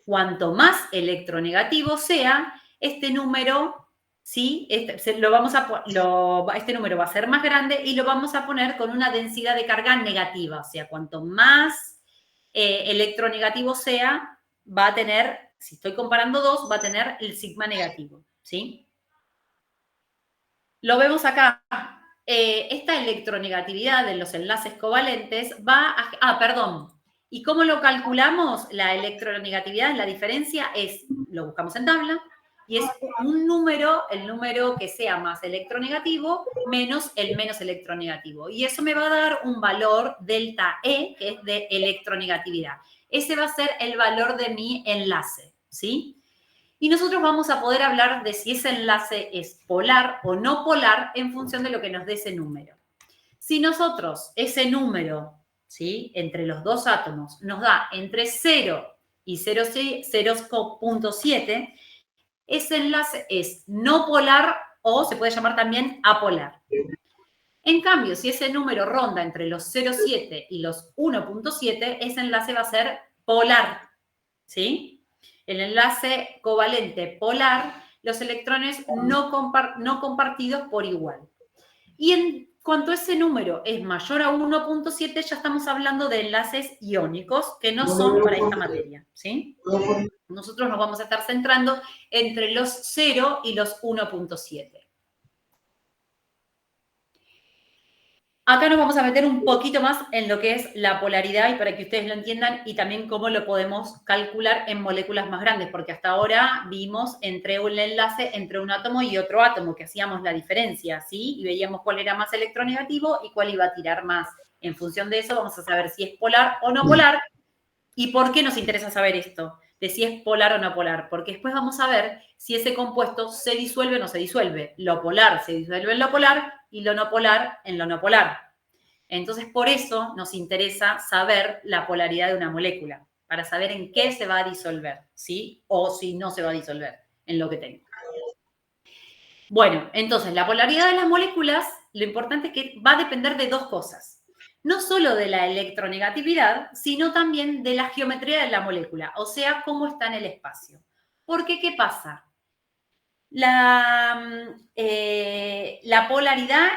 Cuanto más electronegativo sea, este número, ¿sí? Este número va a ser más grande y lo vamos a poner con una densidad de carga negativa. O sea, cuanto más electronegativo sea, va a tener, si estoy comparando dos, va a tener el sigma negativo, ¿sí? Lo vemos acá. Esta electronegatividad de los enlaces covalentes va a... perdón. ¿Y cómo lo calculamos? La electronegatividad, la diferencia es, lo buscamos en tabla, y es un número, el número que sea más electronegativo, menos el menos electronegativo. Y eso me va a dar un valor delta E, que es de electronegatividad. Ese va a ser el valor de mi enlace, ¿sí? Y nosotros vamos a poder hablar de si ese enlace es polar o no polar en función de lo que nos dé ese número. Si nosotros ese número, ¿sí?, entre los dos átomos nos da entre 0 y 0.7, ese enlace es no polar o se puede llamar también apolar. En cambio, si ese número ronda entre los 0.7 y los 1.7, ese enlace va a ser polar, ¿sí? El enlace covalente polar, los electrones no compartidos por igual. Y Cuando ese número es mayor a 1.7, ya estamos hablando de enlaces iónicos que no son para esta materia, ¿sí? Nosotros nos vamos a estar centrando entre los 0 y los 1.7. Acá nos vamos a meter un poquito más en lo que es la polaridad y para que ustedes lo entiendan y también cómo lo podemos calcular en moléculas más grandes, porque hasta ahora vimos entre un enlace entre un átomo y otro átomo, que hacíamos la diferencia, ¿sí? Y veíamos cuál era más electronegativo y cuál iba a tirar más. En función de eso vamos a saber si es polar o no polar. ¿Y por qué nos interesa saber esto? De si es polar o no polar. Porque después vamos a ver si ese compuesto se disuelve o no se disuelve. Lo polar se disuelve en lo polar y lo no polar en lo no polar. Entonces, por eso nos interesa saber la polaridad de una molécula, para saber en qué se va a disolver, ¿sí? O si no se va a disolver, en lo que tenga. Bueno, entonces, la polaridad de las moléculas, lo importante es que va a depender de dos cosas. No solo de la electronegatividad, sino también de la geometría de la molécula, o sea, cómo está en el espacio. Porque, ¿qué pasa? La polaridad,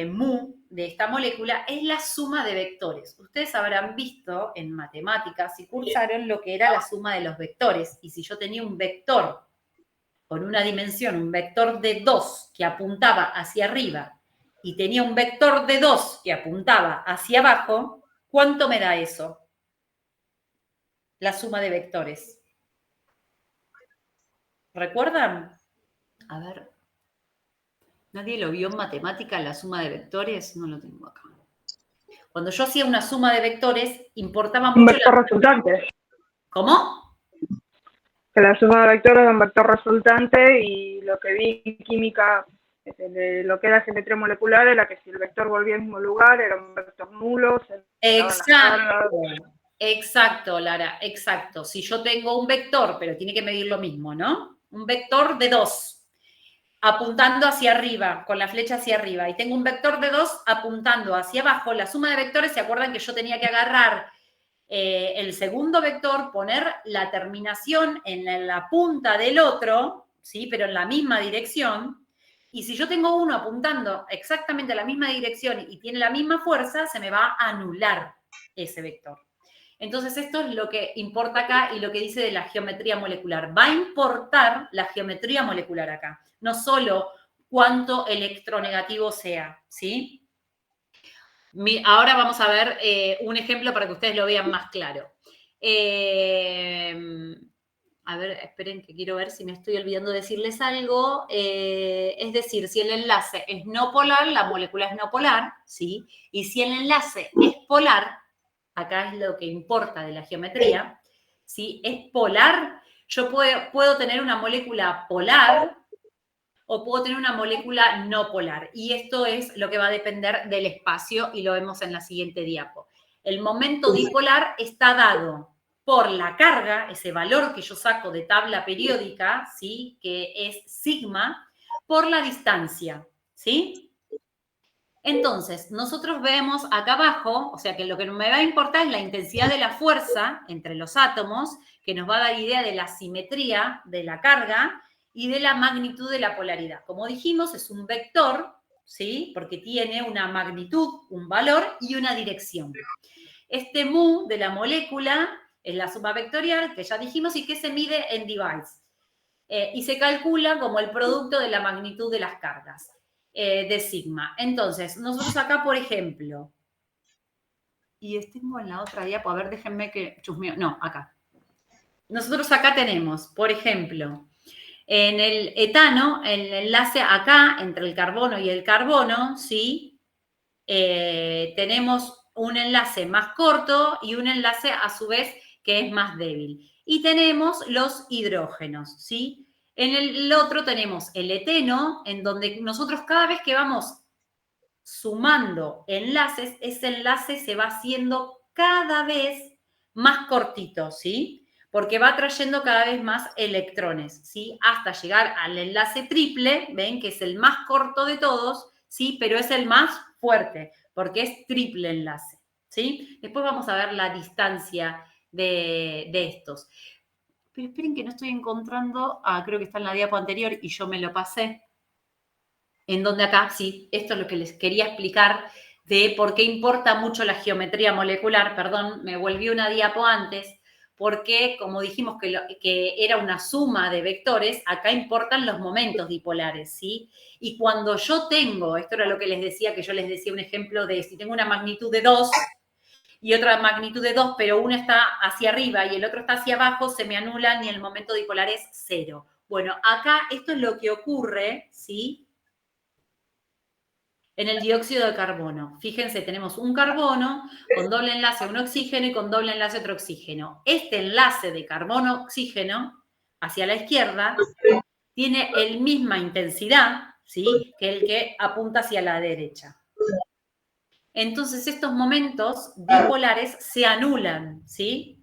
mu de esta molécula, es la suma de vectores. Ustedes habrán visto en matemáticas, si cursaron, lo que era la suma de los vectores. Y si yo tenía un vector con una dimensión, un vector de 2 que apuntaba hacia arriba y tenía un vector de 2 que apuntaba hacia abajo, ¿cuánto me da eso? La suma de vectores. ¿Recuerdan? A ver. ¿Nadie lo vio en matemática, la suma de vectores? No lo tengo acá. Cuando yo hacía una suma de vectores, importaba mucho... Un vector resultante. ¿Cómo? Que la suma de vectores es un vector resultante y lo que vi en química, de lo que era simetría molecular, era que si el vector volvía al mismo lugar, era un vector nulo. Exacto, Lara, exacto. Si yo tengo un vector, pero tiene que medir lo mismo, ¿no? Un vector de 2 apuntando hacia arriba, con la flecha hacia arriba, y tengo un vector de 2 apuntando hacia abajo, la suma de vectores, ¿se acuerdan que yo tenía que agarrar el segundo vector, poner la terminación en la punta del otro, ¿sí? Pero en la misma dirección, y si yo tengo uno apuntando exactamente a la misma dirección y tiene la misma fuerza, se me va a anular ese vector. Entonces, esto es lo que importa acá y lo que dice de la geometría molecular. Va a importar la geometría molecular acá, no solo cuánto electronegativo sea, ¿sí? Ahora vamos a ver un ejemplo para que ustedes lo vean más claro. A ver, esperen que quiero ver si me estoy olvidando de decirles algo. Es decir, si el enlace es no polar, la molécula es no polar, ¿sí? Y si el enlace es polar, acá es lo que importa de la geometría, ¿sí? Es polar, yo puedo tener una molécula polar o puedo tener una molécula no polar. Y esto es lo que va a depender del espacio y lo vemos en la siguiente diapo. El momento dipolar está dado por la carga, ese valor que yo saco de tabla periódica, ¿sí? Que es sigma, por la distancia, ¿sí? Entonces, nosotros vemos acá abajo, o sea que lo que me va a importar es la intensidad de la fuerza entre los átomos, que nos va a dar idea de la simetría de la carga y de la magnitud de la polaridad. Como dijimos, es un vector, ¿sí? Porque tiene una magnitud, un valor y una dirección. Este mu de la molécula es la suma vectorial, que ya dijimos, y que se mide en device. Y se calcula como el producto de la magnitud de las cargas. De sigma. Entonces, nosotros acá, por ejemplo, y tengo en la otra diapo, a ver, déjenme que chusmeo. No, acá. Nosotros acá tenemos, por ejemplo, en el etano, el enlace acá entre el carbono y el carbono, ¿sí? Tenemos un enlace más corto y un enlace a su vez que es más débil. Y tenemos los hidrógenos, ¿sí? En el otro tenemos el eteno, en donde nosotros cada vez que vamos sumando enlaces, ese enlace se va haciendo cada vez más cortito, ¿sí? Porque va trayendo cada vez más electrones, ¿sí? Hasta llegar al enlace triple, ¿ven? Que es el más corto de todos, ¿sí? Pero es el más fuerte, porque es triple enlace, ¿sí? Después vamos a ver la distancia de estos. Pero esperen que no estoy encontrando, creo que está en la diapo anterior y yo me lo pasé. En donde acá, sí, esto es lo que les quería explicar de por qué importa mucho la geometría molecular. Perdón, me volví una diapo antes, porque como dijimos que era una suma de vectores, acá importan los momentos dipolares, ¿sí? Y cuando yo tengo, esto era lo que les decía, que yo les decía un ejemplo de si tengo una magnitud de 2 y otra magnitud de 2, pero uno está hacia arriba y el otro está hacia abajo, se me anulan y el momento dipolar es 0. Bueno, acá esto es lo que ocurre, ¿sí? En el dióxido de carbono. Fíjense, tenemos un carbono con doble enlace a un oxígeno y con doble enlace a otro oxígeno. Este enlace de carbono-oxígeno hacia la izquierda tiene la misma intensidad, ¿sí?, que el que apunta hacia la derecha. Entonces, estos momentos dipolares se anulan, ¿sí?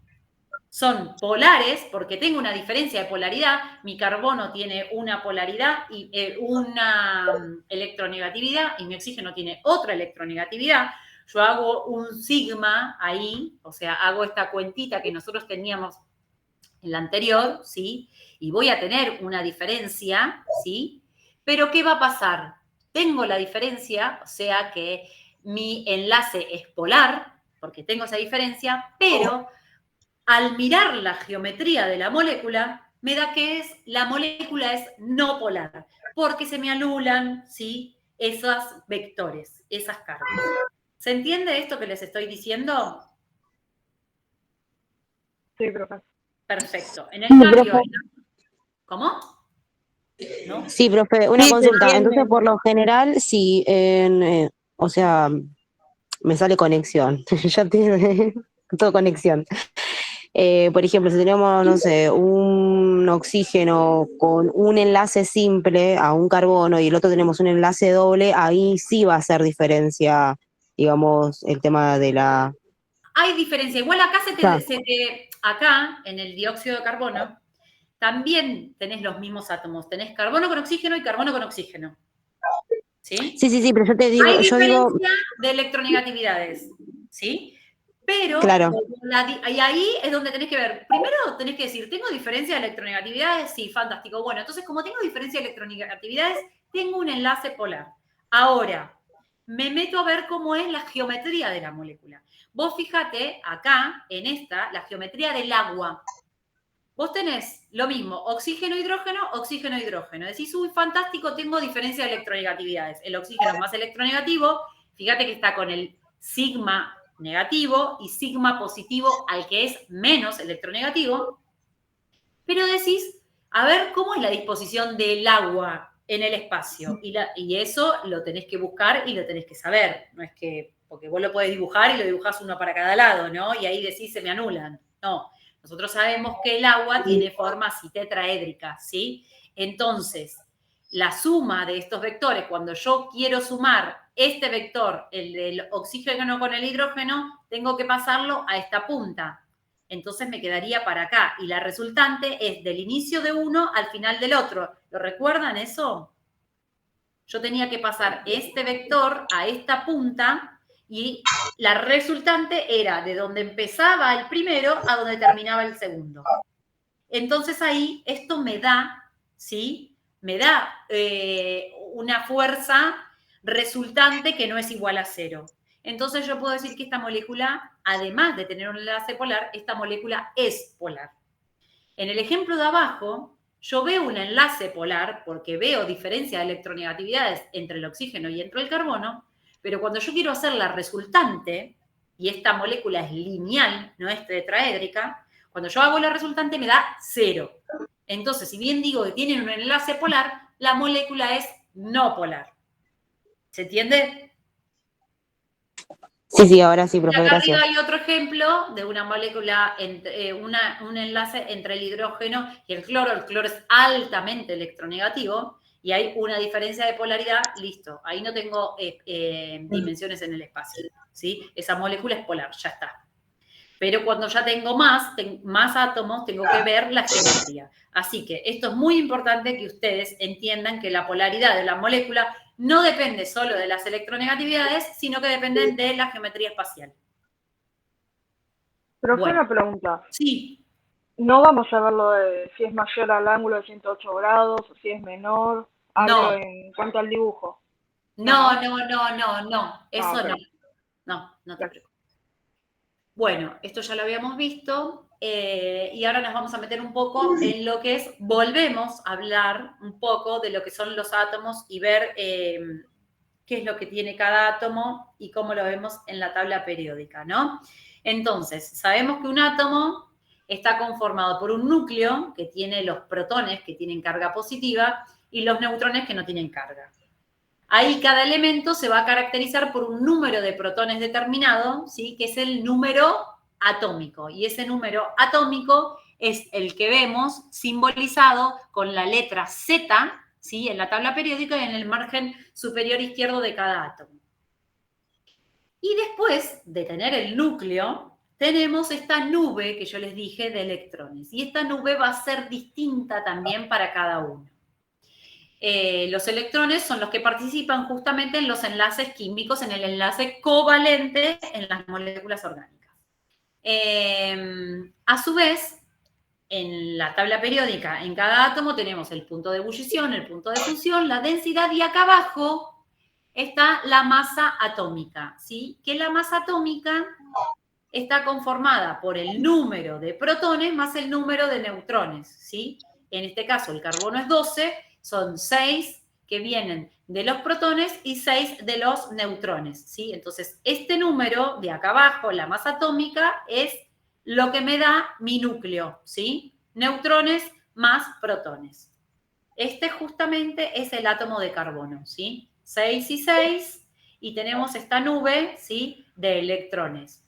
Son polares porque tengo una diferencia de polaridad. Mi carbono tiene una polaridad y una electronegatividad y mi oxígeno tiene otra electronegatividad. Yo hago un sigma ahí, o sea, hago esta cuentita que nosotros teníamos en la anterior, ¿sí? Y voy a tener una diferencia, ¿sí? Pero ¿qué va a pasar? Tengo la diferencia, o sea que mi enlace es polar, porque tengo esa diferencia, pero al mirar la geometría de la molécula, me da que la molécula es no polar, porque se me anulan, ¿sí?, esos vectores, esas cargas. ¿Se entiende esto que les estoy diciendo? Sí, profe. Perfecto. En el cambio, ¿cómo? ¿No? Sí, profe, una Sí, se consulta. entiende. Entonces, por lo general, si o sea, me sale conexión, ya tiene todo conexión. Por ejemplo, si tenemos, no sé, un oxígeno con un enlace simple a un carbono y el otro tenemos un enlace doble, ahí sí va a hacer diferencia, digamos, el tema de la... Hay diferencia. Igual acá acá, en el dióxido de carbono, también tenés los mismos átomos. Tenés carbono con oxígeno y carbono con oxígeno. ¿Sí? Sí, pero yo te digo, Hay yo digo, diferencia de electronegatividades, ¿sí? Pero, claro, y ahí es donde tenés que ver. Primero tenés que decir, ¿tengo diferencia de electronegatividades? Sí, fantástico. Bueno, entonces como tengo diferencia de electronegatividades, tengo un enlace polar. Ahora, me meto a ver cómo es la geometría de la molécula. Vos fíjate acá, en esta, la geometría del agua. Vos tenés lo mismo, oxígeno, hidrógeno. Decís, uy, fantástico, tengo diferencia de electronegatividades. El oxígeno es más electronegativo, fíjate que está con el sigma negativo y sigma positivo al que es menos electronegativo. Pero decís, a ver cómo es la disposición del agua en el espacio. Y eso lo tenés que buscar y lo tenés que saber. No es que, porque vos lo podés dibujar y lo dibujás uno para cada lado, ¿no? Y ahí decís, se me anulan. No, nosotros sabemos que el agua tiene forma así tetraédrica, ¿sí? Entonces, la suma de estos vectores, cuando yo quiero sumar este vector, el del oxígeno con el hidrógeno, tengo que pasarlo a esta punta. Entonces me quedaría para acá. Y la resultante es del inicio de uno al final del otro. ¿Lo recuerdan eso? Yo tenía que pasar este vector a esta punta y la resultante era de donde empezaba el primero a donde terminaba el segundo. Entonces ahí esto me da, ¿sí? Me da una fuerza resultante que no es igual a 0. Entonces yo puedo decir que esta molécula, además de tener un enlace polar, esta molécula es polar. En el ejemplo de abajo, yo veo un enlace polar porque veo diferencia de electronegatividades entre el oxígeno y entre el carbono, pero cuando yo quiero hacer la resultante, y esta molécula es lineal, no es tetraédrica, cuando yo hago la resultante me da 0. Entonces, si bien digo que tienen un enlace polar, la molécula es no polar. ¿Se entiende? sí, ahora sí, Y profe, acá arriba gracias. hay otro ejemplo de una molécula, un enlace entre el hidrógeno y el cloro. El cloro es altamente electronegativo y hay una diferencia de polaridad, listo. Ahí no tengo dimensiones en el espacio, ¿sí? Esa molécula es polar, ya está. Pero cuando ya tengo más átomos, tengo que ver la geometría. Así que esto es muy importante que ustedes entiendan que la polaridad de la molécula no depende solo de las electronegatividades, sino que dependen de la geometría espacial. Pero fue Bueno, una pregunta. sí. No vamos a ver lo de si es mayor al ángulo de 108 grados o si es menor Hablo en cuanto al dibujo. No, eso ok. no te preocupes. Bueno, esto ya lo habíamos visto y ahora nos vamos a meter un poco en lo que es, volvemos a hablar un poco de lo que son los átomos y ver qué es lo que tiene cada átomo y cómo lo vemos en la tabla periódica, ¿no? Entonces, sabemos que un átomo está conformado por un núcleo que tiene los protones que tienen carga positiva y los neutrones que no tienen carga. Ahí cada elemento se va a caracterizar por un número de protones determinado, ¿sí? Que es el número atómico. Y ese número atómico es el que vemos simbolizado con la letra Z, ¿sí? En la tabla periódica y en el margen superior izquierdo de cada átomo. Y después de tener el núcleo, tenemos esta nube que yo les dije de electrones. Y esta nube va a ser distinta también para cada uno. Los electrones son los que participan justamente en los enlaces químicos, en el enlace covalente en las moléculas orgánicas. A su vez, en la tabla periódica, en cada átomo tenemos el punto de ebullición, el punto de fusión, la densidad, y acá abajo está la masa atómica, ¿sí? Que la masa atómica está conformada por el número de protones más el número de neutrones, ¿sí? En este caso, el carbono es 12, son 6 que vienen de los protones y 6 de los neutrones, ¿sí? Entonces, este número de acá abajo, la masa atómica, es lo que me da mi núcleo, ¿sí? Neutrones más protones. Este justamente es el átomo de carbono, ¿sí? 6 y 6, y tenemos esta nube, ¿sí? De electrones.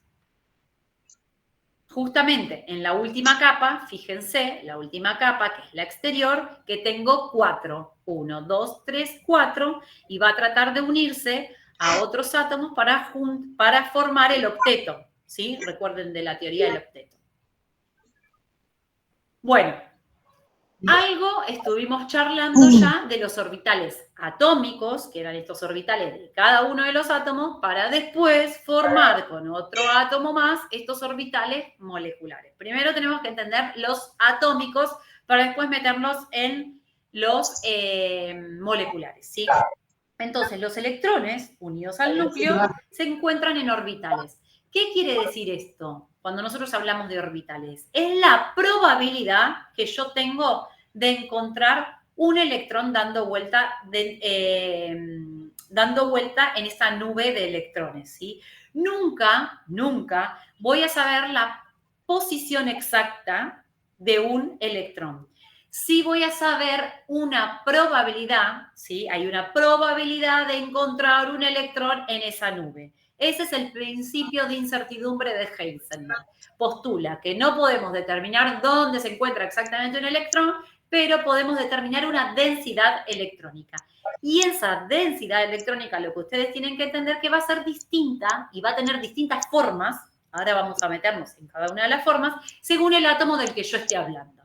Justamente en la última capa, fíjense, la última capa, que es la exterior, que tengo 4. 1, 2, 3, 4, y va a tratar de unirse a otros átomos para formar el octeto, ¿sí? Recuerden de la teoría del octeto. Bueno, algo estuvimos charlando ya de los orbitales atómicos, que eran estos orbitales de cada uno de los átomos, para después formar con otro átomo más estos orbitales moleculares. Primero tenemos que entender los atómicos para después meternos en los moleculares, ¿sí? Entonces, los electrones unidos al núcleo se encuentran en orbitales. ¿Qué quiere decir esto cuando nosotros hablamos de orbitales? Es la probabilidad que yo tengo de encontrar un electrón dando vuelta en esa nube de electrones, ¿sí? Nunca voy a saber la posición exacta de un electrón. Sí voy a saber una probabilidad, ¿sí? Hay una probabilidad de encontrar un electrón en esa nube. Ese es el principio de incertidumbre de Heisenberg. Postula que no podemos determinar dónde se encuentra exactamente un electrón, pero podemos determinar una densidad electrónica. Y esa densidad electrónica, lo que ustedes tienen que entender, que va a ser distinta y va a tener distintas formas. Ahora vamos a meternos en cada una de las formas, según el átomo del que yo esté hablando.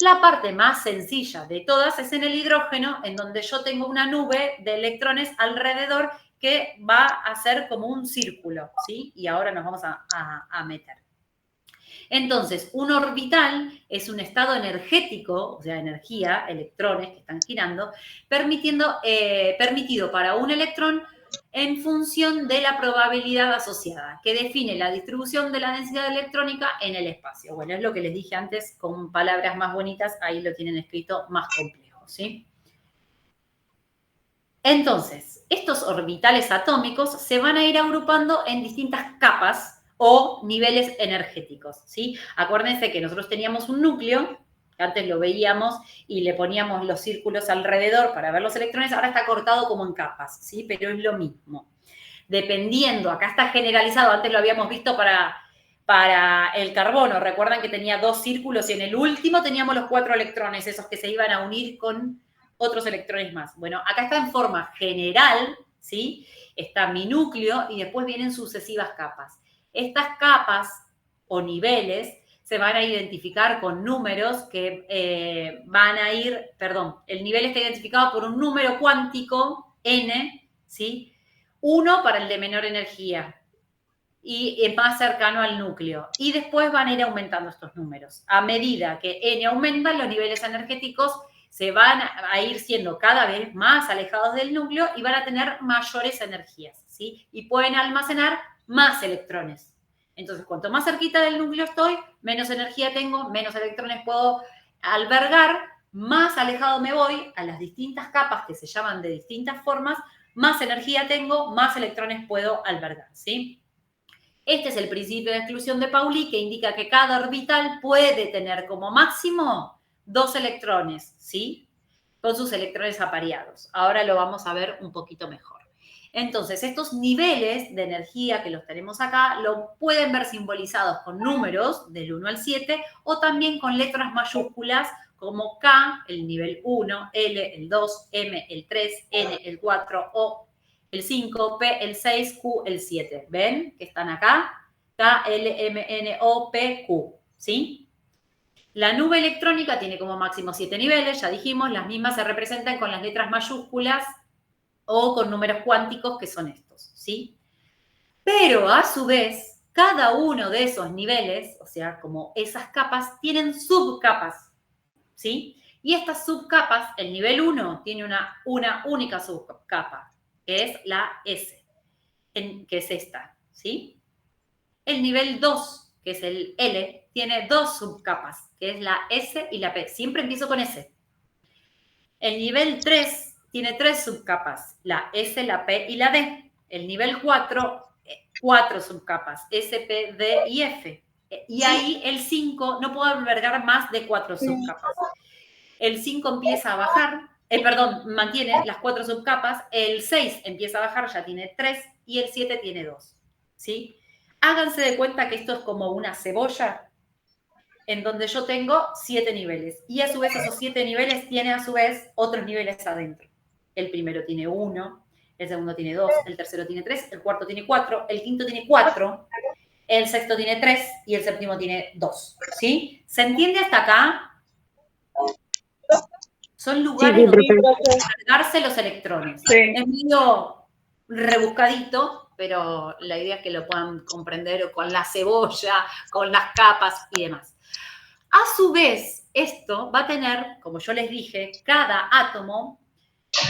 La parte más sencilla de todas es en el hidrógeno, en donde yo tengo una nube de electrones alrededor que va a ser como un círculo, ¿sí? Y ahora nos vamos a meter. Entonces, un orbital es un estado energético, o sea, energía, electrones que están girando, permitido para un electrón en función de la probabilidad asociada, que define la distribución de la densidad electrónica en el espacio. Bueno, es lo que les dije antes, con palabras más bonitas, ahí lo tienen escrito más complejo, ¿sí? Entonces, estos orbitales atómicos se van a ir agrupando en distintas capas o niveles energéticos, ¿sí? Acuérdense que nosotros teníamos un núcleo, que antes lo veíamos y le poníamos los círculos alrededor para ver los electrones, ahora está cortado como en capas, ¿sí? Pero es lo mismo. Dependiendo, acá está generalizado, antes lo habíamos visto para el carbono, recuerdan que tenía 2 círculos y en el último teníamos los 4 electrones, esos que se iban a unir con otros electrones más. Bueno, acá está en forma general, ¿sí? Está mi núcleo y después vienen sucesivas capas. Estas capas o niveles se van a identificar con números que van a ir, el nivel está identificado por un número cuántico, n, ¿sí? 1 para el de menor energía y más cercano al núcleo. Y después van a ir aumentando estos números. A medida que n aumentan, los niveles energéticos se van a ir siendo cada vez más alejados del núcleo y van a tener mayores energías, ¿sí? Y pueden almacenar más electrones. Entonces, cuanto más cerquita del núcleo estoy, menos energía tengo, menos electrones puedo albergar, más alejado me voy a las distintas capas que se llaman de distintas formas, más energía tengo, más electrones puedo albergar, ¿sí? Este es el principio de exclusión de Pauli, que indica que cada orbital puede tener como máximo 2 electrones, ¿sí? Con sus electrones apareados. Ahora lo vamos a ver un poquito mejor. Entonces, estos niveles de energía que los tenemos acá, lo pueden ver simbolizados con números del 1 al 7 o también con letras mayúsculas como K, el nivel 1, L, el 2, M, el 3, N, el 4, O, el 5, P, el 6, Q, el 7. ¿Ven que están acá? K, L, M, N, O, P, Q. ¿Sí? La nube electrónica tiene como máximo 7 niveles, ya dijimos, las mismas se representan con las letras mayúsculas o con números cuánticos, que son estos, ¿sí? Pero a su vez, cada uno de esos niveles, o sea, como esas capas, tienen subcapas, ¿sí? Y estas subcapas, el nivel 1 tiene una única subcapa, que es la S, que es esta, ¿sí? El nivel 2, que es el L, tiene 2 subcapas, que es la S y la P. Siempre empiezo con S. El nivel 3 tiene 3 subcapas, la S, la P y la D. El nivel 4, 4 subcapas, S, P, D y F. Y ahí el 5 no puedo albergar más de 4 subcapas. El 5 empieza a bajar, mantiene las 4 subcapas, el 6 empieza a bajar, ya tiene 3, y el 7 tiene 2, ¿sí? Háganse de cuenta que esto es como una cebolla, en donde yo tengo 7 niveles, y a su vez esos 7 niveles tienen a su vez otros niveles adentro. El primero tiene 1, el segundo tiene 2, el tercero tiene 3, el cuarto tiene 4, el quinto tiene 4, el sexto tiene 3 y el séptimo tiene 2, ¿sí? ¿Se entiende hasta acá? Son lugares donde pueden cargarse los electrones. Sí. Es medio rebuscadito, pero la idea es que lo puedan comprender con la cebolla, con las capas y demás. A su vez, esto va a tener, como yo les dije, cada átomo,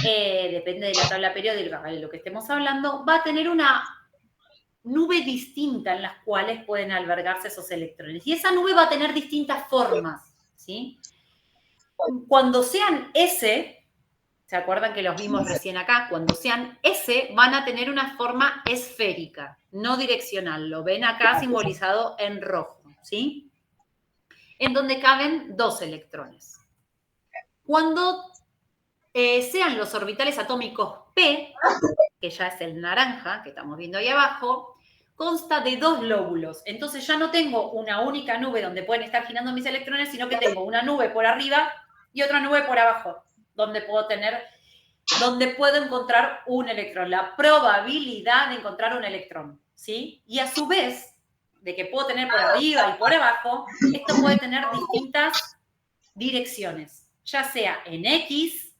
depende de la tabla periódica de lo que estemos hablando, va a tener una nube distinta en las cuales pueden albergarse esos electrones. Y esa nube va a tener distintas formas, ¿sí? Cuando sean S, ¿se acuerdan que los vimos recién acá? Cuando sean S, van a tener una forma esférica, no direccional. Lo ven acá simbolizado en rojo, ¿sí? En donde caben 2 electrones. Cuando sean los orbitales atómicos P, que ya es el naranja, que estamos viendo ahí abajo, consta de 2 lóbulos. Entonces ya no tengo una única nube donde pueden estar girando mis electrones, sino que tengo una nube por arriba y otra nube por abajo, donde puedo encontrar un electrón, la probabilidad de encontrar un electrón, ¿sí? Y a su vez, de que puedo tener por arriba y por abajo, esto puede tener distintas direcciones, ya sea en X,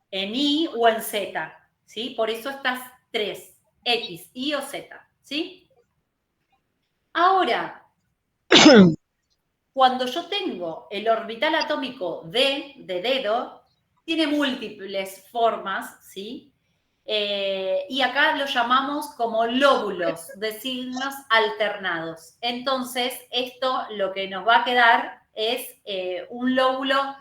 en Y o en Z, ¿sí? Por eso estas 3, X, Y o Z, ¿sí? Ahora, cuando yo tengo el orbital atómico D, de dedo, tiene múltiples formas, ¿sí? Y acá lo llamamos como lóbulos de signos alternados. Entonces, esto lo que nos va a quedar es un lóbulo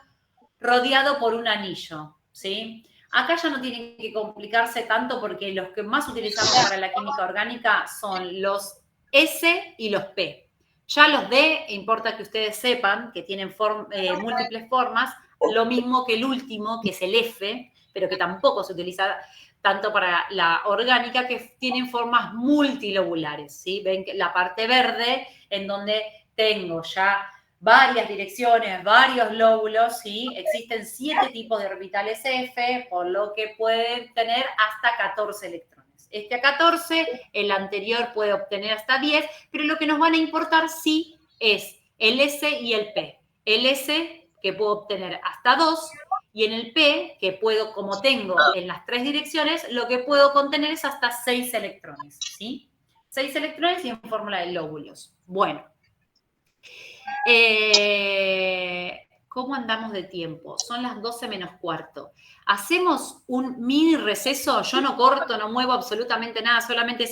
rodeado por un anillo, ¿sí? Acá ya no tienen que complicarse tanto porque los que más utilizamos para la química orgánica son los S y los P. Ya los D, importa que ustedes sepan que tienen múltiples formas, lo mismo que el último, que es el F, pero que tampoco se utiliza tanto para la orgánica, que tienen formas multilobulares, ¿sí? Ven que la parte verde, en donde tengo ya varias direcciones, varios lóbulos, ¿sí? Existen 7 tipos de orbitales F, por lo que pueden tener hasta 14 electrones. Este a 14, el anterior puede obtener hasta 10, pero lo que nos van a importar sí es el S y el P. El S, que puedo obtener hasta 2, y en el P, que puedo, como tengo en las 3 direcciones, lo que puedo contener es hasta 6 electrones, ¿sí? 6 electrones y en fórmula de lóbulos. Bueno. ¿Cómo andamos de tiempo? Son las 12 menos cuarto. ¿Hacemos un mini receso? Yo no corto, no muevo absolutamente nada, solamente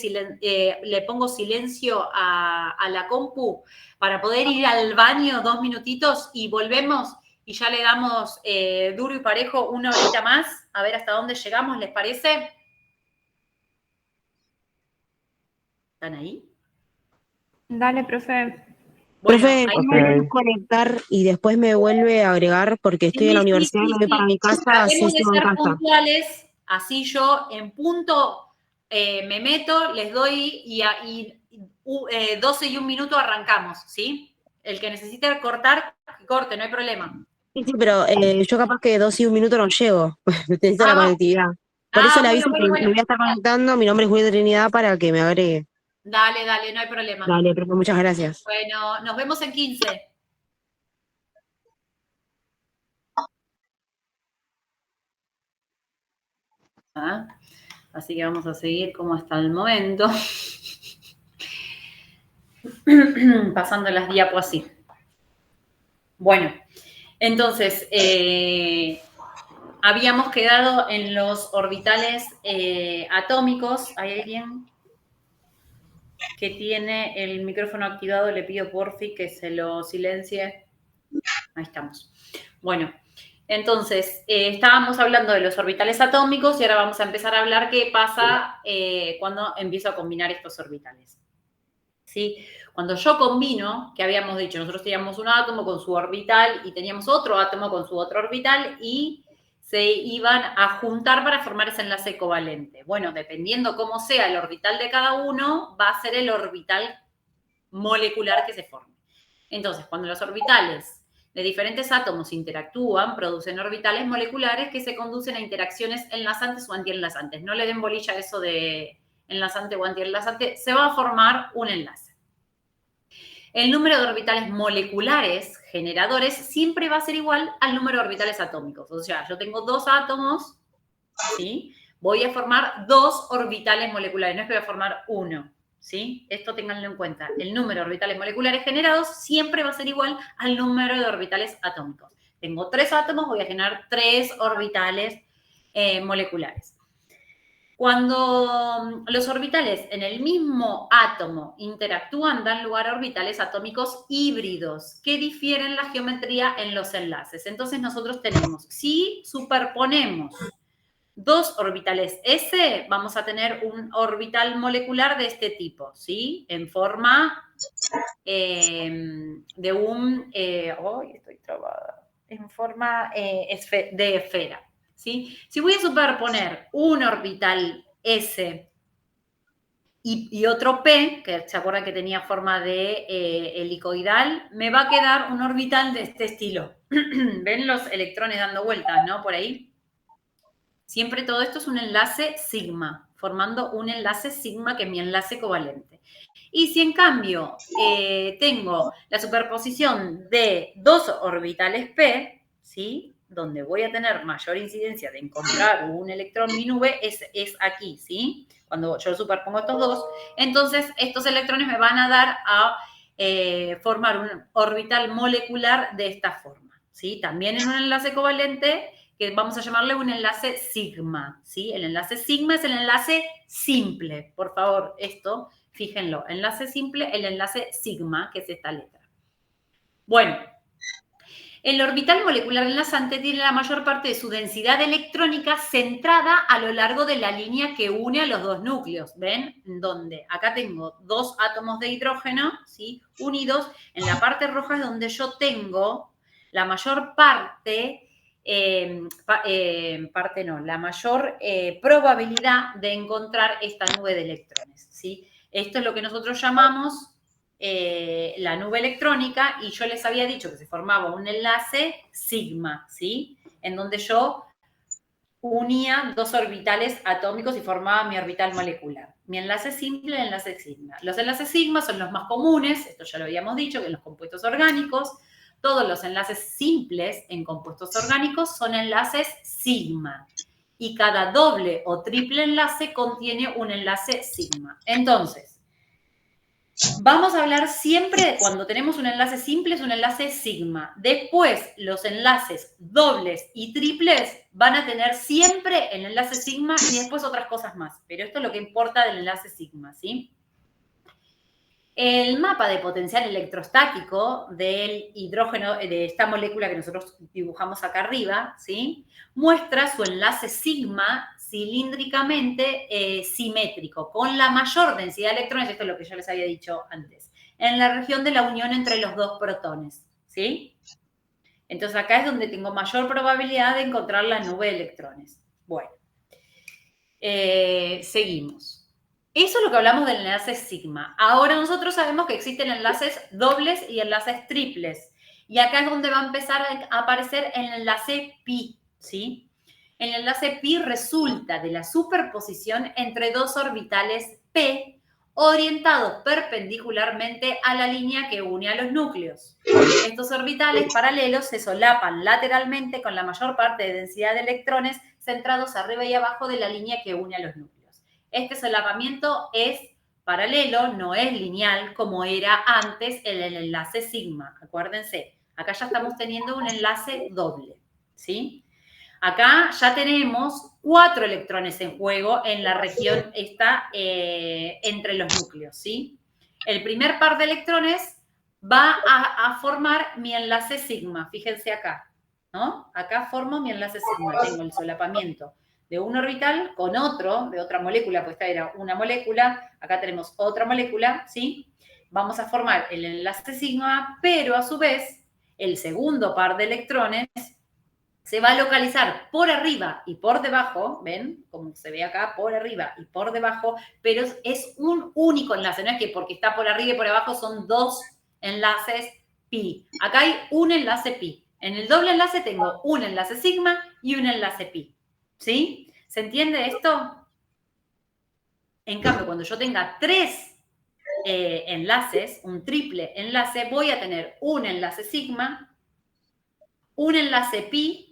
le pongo silencio a la compu para poder ir al baño 2 minutitos y volvemos y ya le damos duro y parejo una horita más, a ver hasta dónde llegamos, ¿les parece? ¿Están ahí? Dale, profe. Bueno, Profe, ahí ¿me puedes conectar y después me vuelve a agregar porque estoy en la universidad y me voy para mi casa, así Tratemos de sigo en ser casa? puntuales, así yo en punto me meto, les doy y 12 y 1 minuto arrancamos, ¿sí? El que necesite cortar, corte, no hay problema. Sí, pero yo capaz que 2 y 1 minuto no llego, necesito la conectividad. Por eso le aviso que me voy a estar conectando, mi nombre es Julia Trinidad para que me agregue. Dale, no hay problema. Dale, profe, muchas gracias. Bueno, nos vemos en 15. Así que vamos a seguir como hasta el momento. Pasando las diapos así. Bueno, entonces, habíamos quedado en los orbitales atómicos. ¿Hay alguien que tiene el micrófono activado? Le pido porfi que se lo silencie. Ahí estamos. Bueno, entonces, estábamos hablando de los orbitales atómicos y ahora vamos a empezar a hablar qué pasa cuando empiezo a combinar estos orbitales. ¿Sí? Cuando yo combino, que habíamos dicho, nosotros teníamos un átomo con su orbital y teníamos otro átomo con su otro orbital y se iban a juntar para formar ese enlace covalente. Bueno, dependiendo cómo sea el orbital de cada uno, va a ser el orbital molecular que se forme. Entonces, cuando los orbitales de diferentes átomos interactúan, producen orbitales moleculares que se conducen a interacciones enlazantes o antienlazantes. No le den bolilla a eso de enlazante o antienlazante, se va a formar un enlace. El número de orbitales moleculares generadores siempre va a ser igual al número de orbitales atómicos. O sea, yo tengo 2 átomos, ¿sí? Voy a formar 2 orbitales moleculares, no es que voy a formar 1, ¿sí? Esto ténganlo en cuenta. El número de orbitales moleculares generados siempre va a ser igual al número de orbitales atómicos. Tengo 3 átomos, voy a generar 3 orbitales moleculares. Cuando los orbitales en el mismo átomo interactúan, dan lugar a orbitales atómicos híbridos que difieren la geometría en los enlaces. Entonces nosotros tenemos, si superponemos 2 orbitales S, vamos a tener un orbital molecular de este tipo, ¿sí? En forma de un... estoy trabada. En forma de esfera. ¿Sí? Si voy a superponer un orbital S y otro P, que se acuerdan que tenía forma de helicoidal, me va a quedar un orbital de este estilo. ¿Ven los electrones dando vueltas, no? Por ahí. Siempre todo esto es un enlace sigma, formando un enlace sigma que es mi enlace covalente. Y si en cambio tengo la superposición de 2 orbitales P, ¿sí? Donde voy a tener mayor incidencia de encontrar un electrón mi nube es aquí, ¿sí? Cuando yo superpongo estos 2, entonces estos electrones me van a dar a formar un orbital molecular de esta forma, ¿sí? También en un enlace covalente que vamos a llamarle un enlace sigma, ¿sí? El enlace sigma es el enlace simple, por favor, esto, fíjenlo, enlace simple, el enlace sigma, que es esta letra. Bueno, el orbital molecular enlazante tiene la mayor parte de su densidad electrónica centrada a lo largo de la línea que une a los 2 núcleos, ¿ven? Donde acá tengo 2 átomos de hidrógeno, ¿sí? Unidos, en la parte roja es donde yo tengo la mayor parte... la mayor probabilidad de encontrar esta nube de electrones, ¿sí? Esto es lo que nosotros llamamos la nube electrónica y yo les había dicho que se formaba un enlace sigma, ¿sí? En donde yo unía 2 orbitales atómicos y formaba mi orbital molecular. Mi enlace simple, el enlace sigma. Los enlaces sigma son los más comunes, esto ya lo habíamos dicho, que en los compuestos orgánicos. Todos los enlaces simples en compuestos orgánicos son enlaces sigma y cada doble o triple enlace contiene un enlace sigma. Entonces, Vamos a hablar siempre de cuando tenemos un enlace simple, es un enlace sigma. Después, los enlaces dobles y triples van a tener siempre el enlace sigma y después otras cosas más. Pero esto es lo que importa del enlace sigma, ¿sí? El mapa de potencial electrostático del hidrógeno, de esta molécula que nosotros dibujamos acá arriba, ¿sí? Muestra su enlace sigma cilíndricamente simétrico, con la mayor densidad de electrones, esto es lo que yo les había dicho antes, en la región de la unión entre los dos protones, ¿sí? Entonces acá es donde tengo mayor probabilidad de encontrar la nube de electrones. Bueno, seguimos. Eso es lo que hablamos del enlace sigma. Ahora nosotros sabemos que existen enlaces dobles y enlaces triples. Y acá es donde va a empezar a aparecer el enlace pi, ¿sí? El enlace pi resulta de la superposición entre dos orbitales p orientados perpendicularmente a la línea que une a los núcleos. Estos orbitales paralelos se solapan lateralmente con la mayor parte de densidad de electrones centrados arriba y abajo de la línea que une a los núcleos. Este solapamiento es paralelo, no es lineal como era antes el enlace sigma. Acuérdense, acá ya estamos teniendo un enlace doble, ¿sí? Acá ya tenemos 4 electrones en juego en la región esta entre los núcleos, ¿sí? El primer par de electrones va a formar mi enlace sigma, fíjense acá, ¿no? Acá formo mi enlace sigma, tengo el solapamiento de un orbital con otro, de otra molécula, pues esta era una molécula, acá tenemos otra molécula, ¿sí? Vamos a formar el enlace sigma, pero a su vez, el segundo par de electrones se va a localizar por arriba y por debajo, ¿ven? Como se ve acá, por arriba y por debajo, pero es un único enlace, no es que porque está por arriba y por abajo son 2 enlaces pi. Acá hay un enlace pi. En el doble enlace tengo un enlace sigma y un enlace pi, ¿sí? ¿Se entiende esto? En cambio, cuando yo tenga 3 enlaces, un triple enlace, voy a tener un enlace sigma, un enlace pi,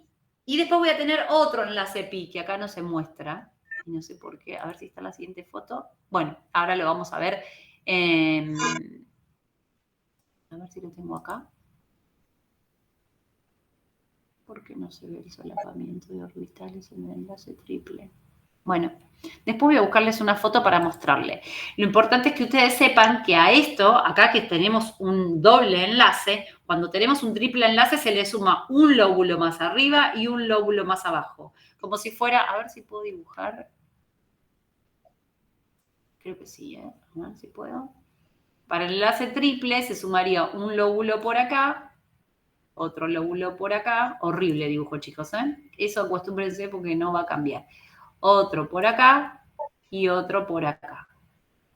y después voy a tener otro enlace pi, que acá no se muestra. Y no sé por qué. A ver si está la siguiente foto. Bueno, ahora lo vamos a ver. A ver si lo tengo acá. ¿Por qué no se ve el solapamiento de orbitales en el enlace triple? Bueno, después voy a buscarles una foto para mostrarle. Lo importante es que ustedes sepan que a esto, acá que tenemos un doble enlace, cuando tenemos un triple enlace se le suma un lóbulo más arriba y un lóbulo más abajo. Como si fuera, a ver si puedo dibujar. Creo que sí, a ver si puedo. Para el enlace triple se sumaría un lóbulo por acá, otro lóbulo por acá. Horrible dibujo, chicos, ¿eh? Eso acostúmbrense porque no va a cambiar. Otro por acá y otro por acá.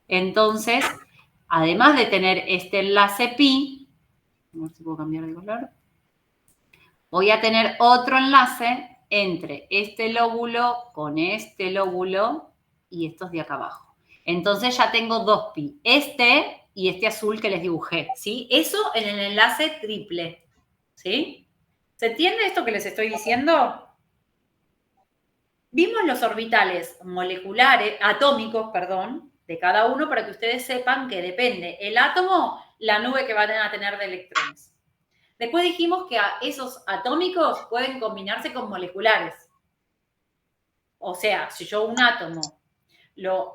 Entonces, además de tener este enlace pi, a ver si puedo cambiar de color, voy a tener otro enlace entre este lóbulo con este lóbulo y estos de acá abajo. Entonces ya tengo 2 pi, este y este azul que les dibujé, ¿sí? Eso en el enlace triple, ¿sí? ¿Se entiende esto que les estoy diciendo? Vimos los orbitales moleculares, atómicos, perdón, de cada uno para que ustedes sepan que depende el átomo, la nube que van a tener de electrones. Después dijimos que esos atómicos pueden combinarse con moleculares. O sea, si yo un átomo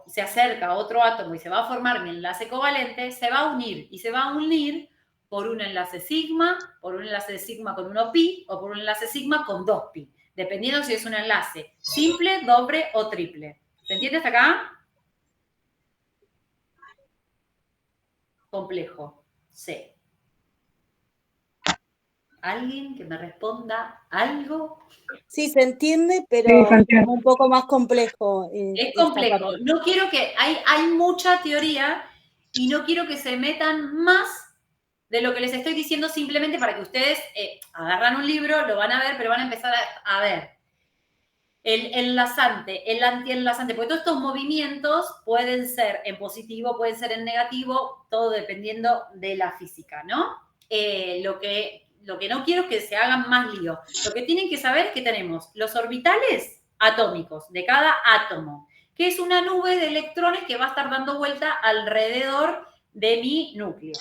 se acerca a otro átomo y se va a formar mi enlace covalente, se va a unir y se va a unir por un enlace sigma, por un enlace de sigma con 1 pi o por un enlace sigma con 2 pi. Dependiendo si es un enlace simple, doble o triple. ¿Se entiende hasta acá? Complejo. Sí. ¿Alguien que me responda algo? Sí, se entiende, pero Sí, se entiende. es un poco más complejo. Es complejo. No quiero que... Hay mucha teoría y no quiero que se metan más de lo que les estoy diciendo simplemente para que ustedes agarran un libro, lo van a ver, pero van a empezar a ver el enlazante, el antienlazante, porque todos estos movimientos pueden ser en positivo, pueden ser en negativo, todo dependiendo de la física, ¿no? Lo que no quiero es que se hagan más lío. Lo que tienen que saber es que tenemos los orbitales atómicos de cada átomo, que es una nube de electrones que va a estar dando vuelta alrededor de mi núcleo.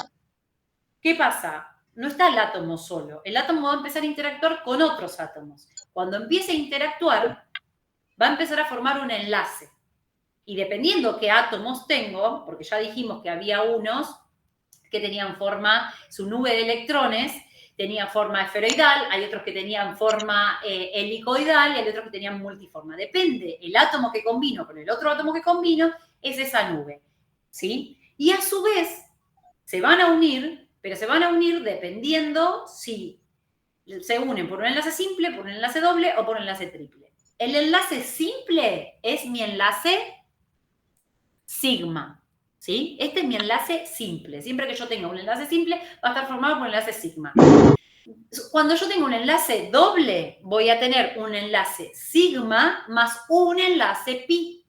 ¿Qué pasa? No está el átomo solo. El átomo va a empezar a interactuar con otros átomos. Cuando empiece a interactuar, va a empezar a formar un enlace. Y dependiendo qué átomos tengo, porque ya dijimos que había unos que tenían forma, su nube de electrones tenía forma esferoidal, hay otros que tenían forma helicoidal y hay otros que tenían multiforma. Depende el átomo que combino con el otro átomo que combino, es esa nube, ¿sí? Y a su vez se van a unir, pero se van a unir dependiendo si se unen por un enlace simple, por un enlace doble o por un enlace triple. El enlace simple es mi enlace sigma, ¿sí? Este es mi enlace simple. Siempre que yo tenga un enlace simple, va a estar formado por un enlace sigma. Cuando yo tengo un enlace doble, voy a tener un enlace sigma más un enlace pi,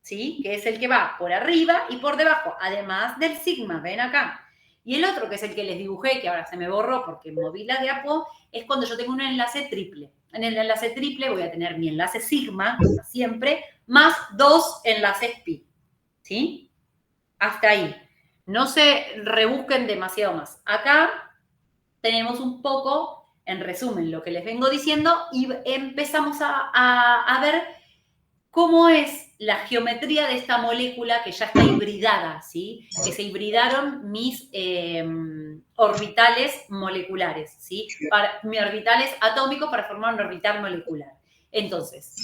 ¿sí? Que es el que va por arriba y por debajo, además del sigma, ven acá. Y el otro, que es el que les dibujé, que ahora se me borró porque moví la diapo, es cuando yo tengo un enlace triple. En el enlace triple voy a tener mi enlace sigma, siempre, más 2 enlaces pi, ¿sí? Hasta ahí. No se rebusquen demasiado más. Acá tenemos un poco, en resumen, lo que les vengo diciendo y empezamos a ver cómo es la geometría de esta molécula que ya está hibridada, ¿sí? Que se hibridaron mis orbitales moleculares, ¿sí? Mis orbitales atómicos para formar un orbital molecular. Entonces,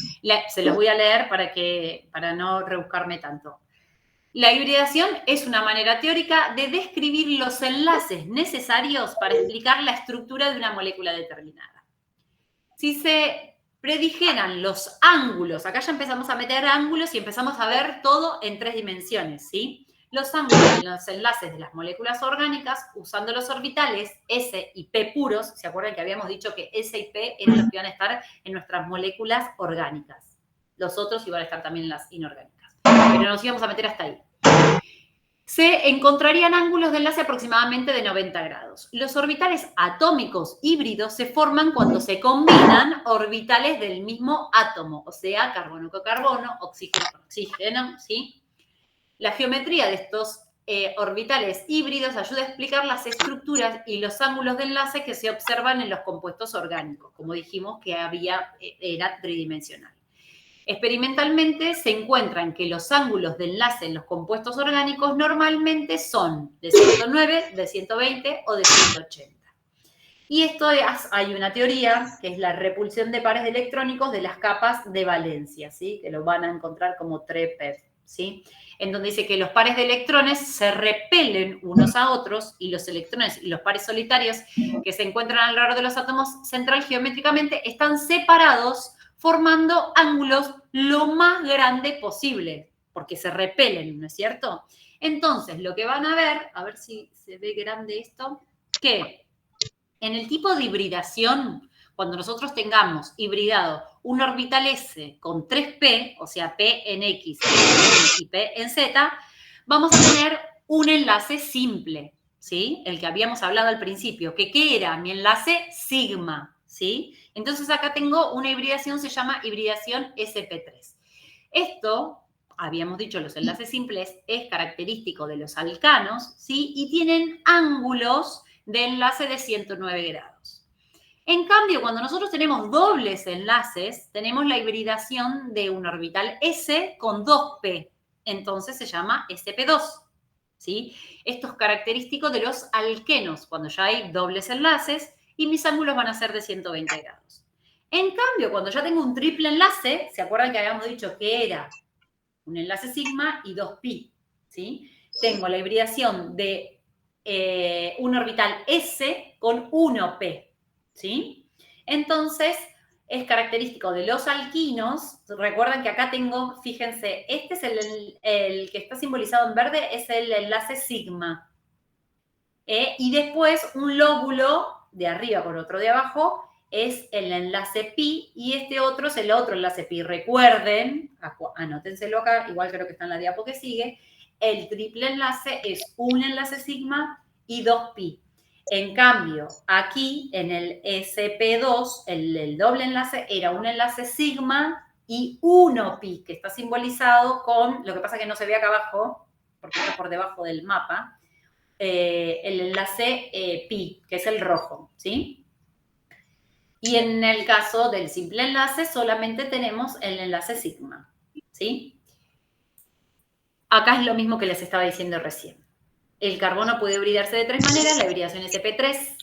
se los voy a leer para no rebuscarme tanto. La hibridación es una manera teórica de describir los enlaces necesarios para explicar la estructura de una molécula determinada. Si se predijeran los ángulos, acá ya empezamos a meter ángulos y empezamos a ver todo en 3 dimensiones, ¿sí? Los ángulos de los enlaces de las moléculas orgánicas usando los orbitales S y P puros, ¿se acuerdan que habíamos dicho que S y P eran los que iban a estar en nuestras moléculas orgánicas? Los otros iban a estar también en las inorgánicas. Pero nos íbamos a meter hasta ahí. Se encontrarían ángulos de enlace aproximadamente de 90 grados. Los orbitales atómicos híbridos se forman cuando se combinan orbitales del mismo átomo, o sea, carbono con carbono, oxígeno con oxígeno, ¿sí? La geometría de estos orbitales híbridos ayuda a explicar las estructuras y los ángulos de enlace que se observan en los compuestos orgánicos, como dijimos que era tridimensional. Experimentalmente se encuentran que los ángulos de enlace en los compuestos orgánicos normalmente son de 109, de 120 o de 180. Y esto hay una teoría que es la repulsión de pares de electrónicos de las capas de valencia, ¿sí? Que lo van a encontrar como TREPEF, ¿sí? En donde dice que los pares de electrones se repelen unos a otros y los electrones y los pares solitarios que se encuentran alrededor de los átomos central geométricamente están separados formando ángulos lo más grande posible, porque se repelen, ¿no es cierto? Entonces, lo que van a ver si se ve grande esto, que en el tipo de hibridación, cuando nosotros tengamos hibridado un orbital S con 3P, o sea, P en X y P en Z, vamos a tener un enlace simple, ¿sí? El que habíamos hablado al principio, que ¿qué era? Mi enlace sigma, ¿sí? Entonces acá tengo una hibridación, se llama hibridación sp3. Esto, habíamos dicho, los enlaces simples es característico de los alcanos, ¿sí? Y tienen ángulos de enlace de 109 grados. En cambio, cuando nosotros tenemos dobles enlaces, tenemos la hibridación de un orbital S con 2P. Entonces se llama sp2, ¿sí? Esto es característico de los alquenos, cuando ya hay dobles enlaces, y mis ángulos van a ser de 120 grados. En cambio, cuando ya tengo un triple enlace, ¿se acuerdan que habíamos dicho que era un enlace sigma y 2pi? ¿Sí? Tengo la hibridación de un orbital S con 1p, ¿sí? Entonces, es característico de los alquinos. Recuerden que acá tengo, fíjense, este es el que está simbolizado en verde, es el enlace sigma. Y después un lóbulo de arriba con otro de abajo es el enlace pi y este otro es el otro enlace pi. Recuerden, anótenselo acá, igual creo que está en la diapo que sigue, el triple enlace es un enlace sigma y 2pi. En cambio, aquí en el sp2, el doble enlace era un enlace sigma y 1pi, que está simbolizado con, lo que pasa que no se ve acá abajo, porque está por debajo del mapa, el enlace pi, que es el rojo, ¿sí? Y en el caso del simple enlace, solamente tenemos el enlace sigma, ¿sí? Acá es lo mismo que les estaba diciendo recién. El carbono puede hibridarse de 3 maneras, la hibridación sp3,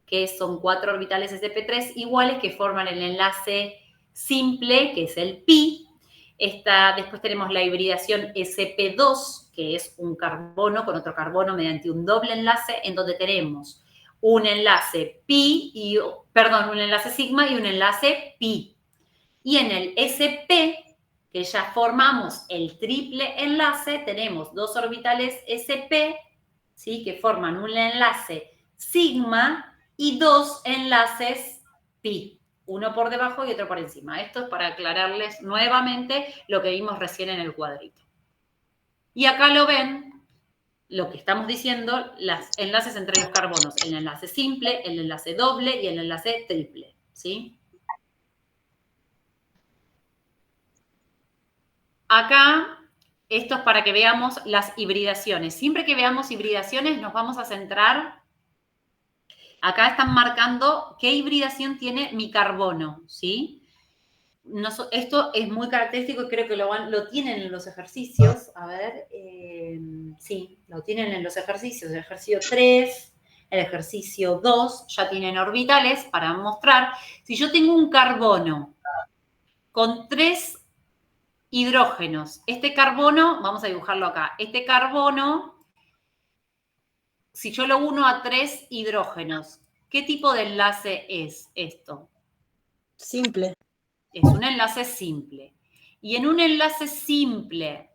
que son 4 orbitales sp3 iguales que forman el enlace simple, que es el pi. Después tenemos la hibridación sp2, que es un carbono con otro carbono mediante un doble enlace, en donde tenemos un enlace pi, un enlace sigma y un enlace pi. Y en el sp, que ya formamos el triple enlace, tenemos 2 orbitales sp, ¿sí? Que forman un enlace sigma y 2 enlaces pi, uno por debajo y otro por encima. Esto es para aclararles nuevamente lo que vimos recién en el cuadrito. Y acá lo ven, lo que estamos diciendo, los enlaces entre los carbonos, el enlace simple, el enlace doble y el enlace triple, ¿sí? Acá, esto es para que veamos las hibridaciones. Siempre que veamos hibridaciones nos vamos a centrar. Acá están marcando qué hibridación tiene mi carbono, ¿sí? Esto es muy característico y creo que lo tienen en los ejercicios. A ver, sí, lo tienen en los ejercicios. El ejercicio 3, el ejercicio 2, ya tienen orbitales para mostrar. Si yo tengo un carbono con 3 hidrógenos, este carbono, vamos a dibujarlo acá, este carbono, si yo lo uno a 3 hidrógenos, ¿qué tipo de enlace es esto? Simple. Es un enlace simple. Y en un enlace simple,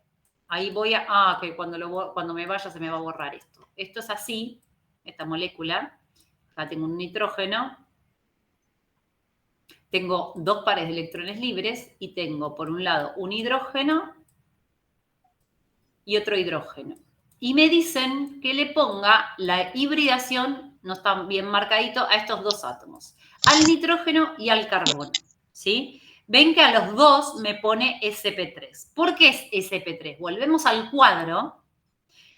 ahí voy a... que cuando me vaya se me va a borrar esto. Esto es así, esta molécula. Acá tengo un nitrógeno. Tengo 2 pares de electrones libres y tengo, por un lado, un hidrógeno y otro hidrógeno. Y me dicen que le ponga la hibridación, no está bien marcadito, a estos 2 átomos. Al nitrógeno y al carbono, ¿sí? Ven que a los 2 me pone sp3. ¿Por qué es sp3? Volvemos al cuadro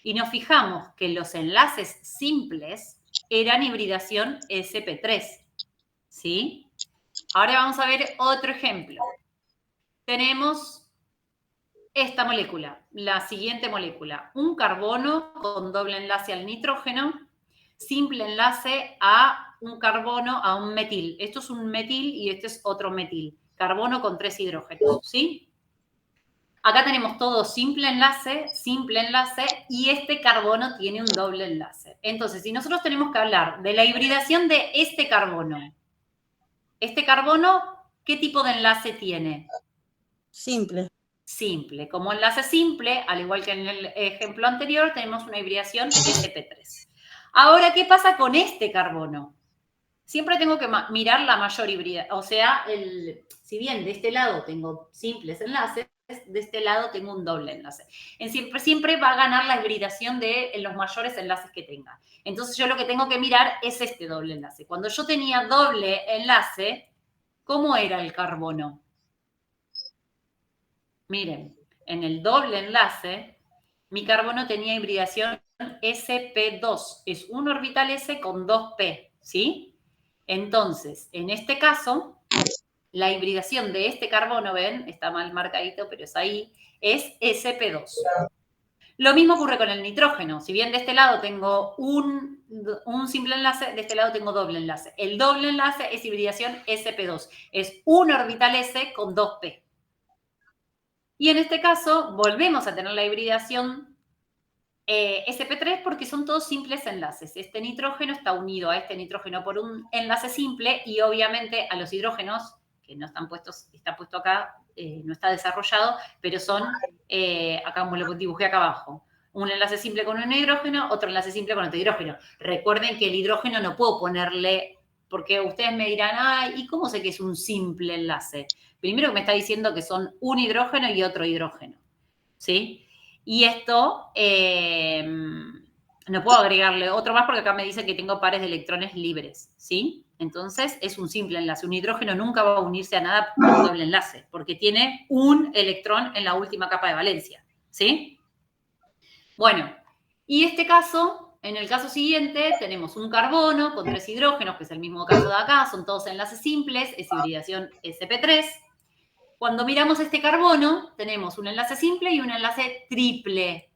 y nos fijamos que los enlaces simples eran hibridación sp3, ¿sí? Ahora vamos a ver otro ejemplo. Tenemos esta molécula, la siguiente molécula, un carbono con doble enlace al nitrógeno, simple enlace a un carbono, a un metil. Esto es un metil y este es otro metil. Carbono con 3 hidrógenos, ¿sí? Acá tenemos todo simple enlace, y este carbono tiene un doble enlace. Entonces, si nosotros tenemos que hablar de la hibridación de este carbono, ¿qué tipo de enlace tiene? Simple. Simple. Como enlace simple, al igual que en el ejemplo anterior, tenemos una hibridación sp3. Ahora, ¿qué pasa con este carbono? Siempre tengo que mirar la mayor hibridación. O sea, si bien de este lado tengo simples enlaces, de este lado tengo un doble enlace. Siempre va a ganar la hibridación de los mayores enlaces que tenga. Entonces, yo lo que tengo que mirar es este doble enlace. Cuando yo tenía doble enlace, ¿cómo era el carbono? Miren, en el doble enlace, mi carbono tenía hibridación sp2. Es un orbital s con 2p, ¿sí? Entonces, en este caso, la hibridación de este carbono, ven, está mal marcadito, pero es ahí, es sp2. Lo mismo ocurre con el nitrógeno. Si bien de este lado tengo un simple enlace, de este lado tengo doble enlace. El doble enlace es hibridación sp2. Es un orbital s con 2p. Y en este caso, volvemos a tener la hibridación sp3 porque son todos simples enlaces. Este nitrógeno está unido a este nitrógeno por un enlace simple y obviamente a los hidrógenos, que no están puestos, está puesto acá, no está desarrollado, pero son, acá como lo dibujé acá abajo, un enlace simple con un hidrógeno, otro enlace simple con otro hidrógeno. Recuerden que el hidrógeno no puedo ponerle, porque ustedes me dirán, ay, ¿y cómo sé que es un simple enlace? Primero que me está diciendo que son un hidrógeno y otro hidrógeno, ¿sí? Y esto, no puedo agregarle otro más porque acá me dice que tengo pares de electrones libres, ¿sí? Entonces, es un simple enlace. Un hidrógeno nunca va a unirse a nada por un doble enlace, porque tiene un electrón en la última capa de valencia, ¿sí? Bueno, y este caso, en el caso siguiente, tenemos un carbono con 3 hidrógenos, que es el mismo caso de acá, son todos enlaces simples, es hibridación sp3. Cuando miramos este carbono, tenemos un enlace simple y un enlace triple.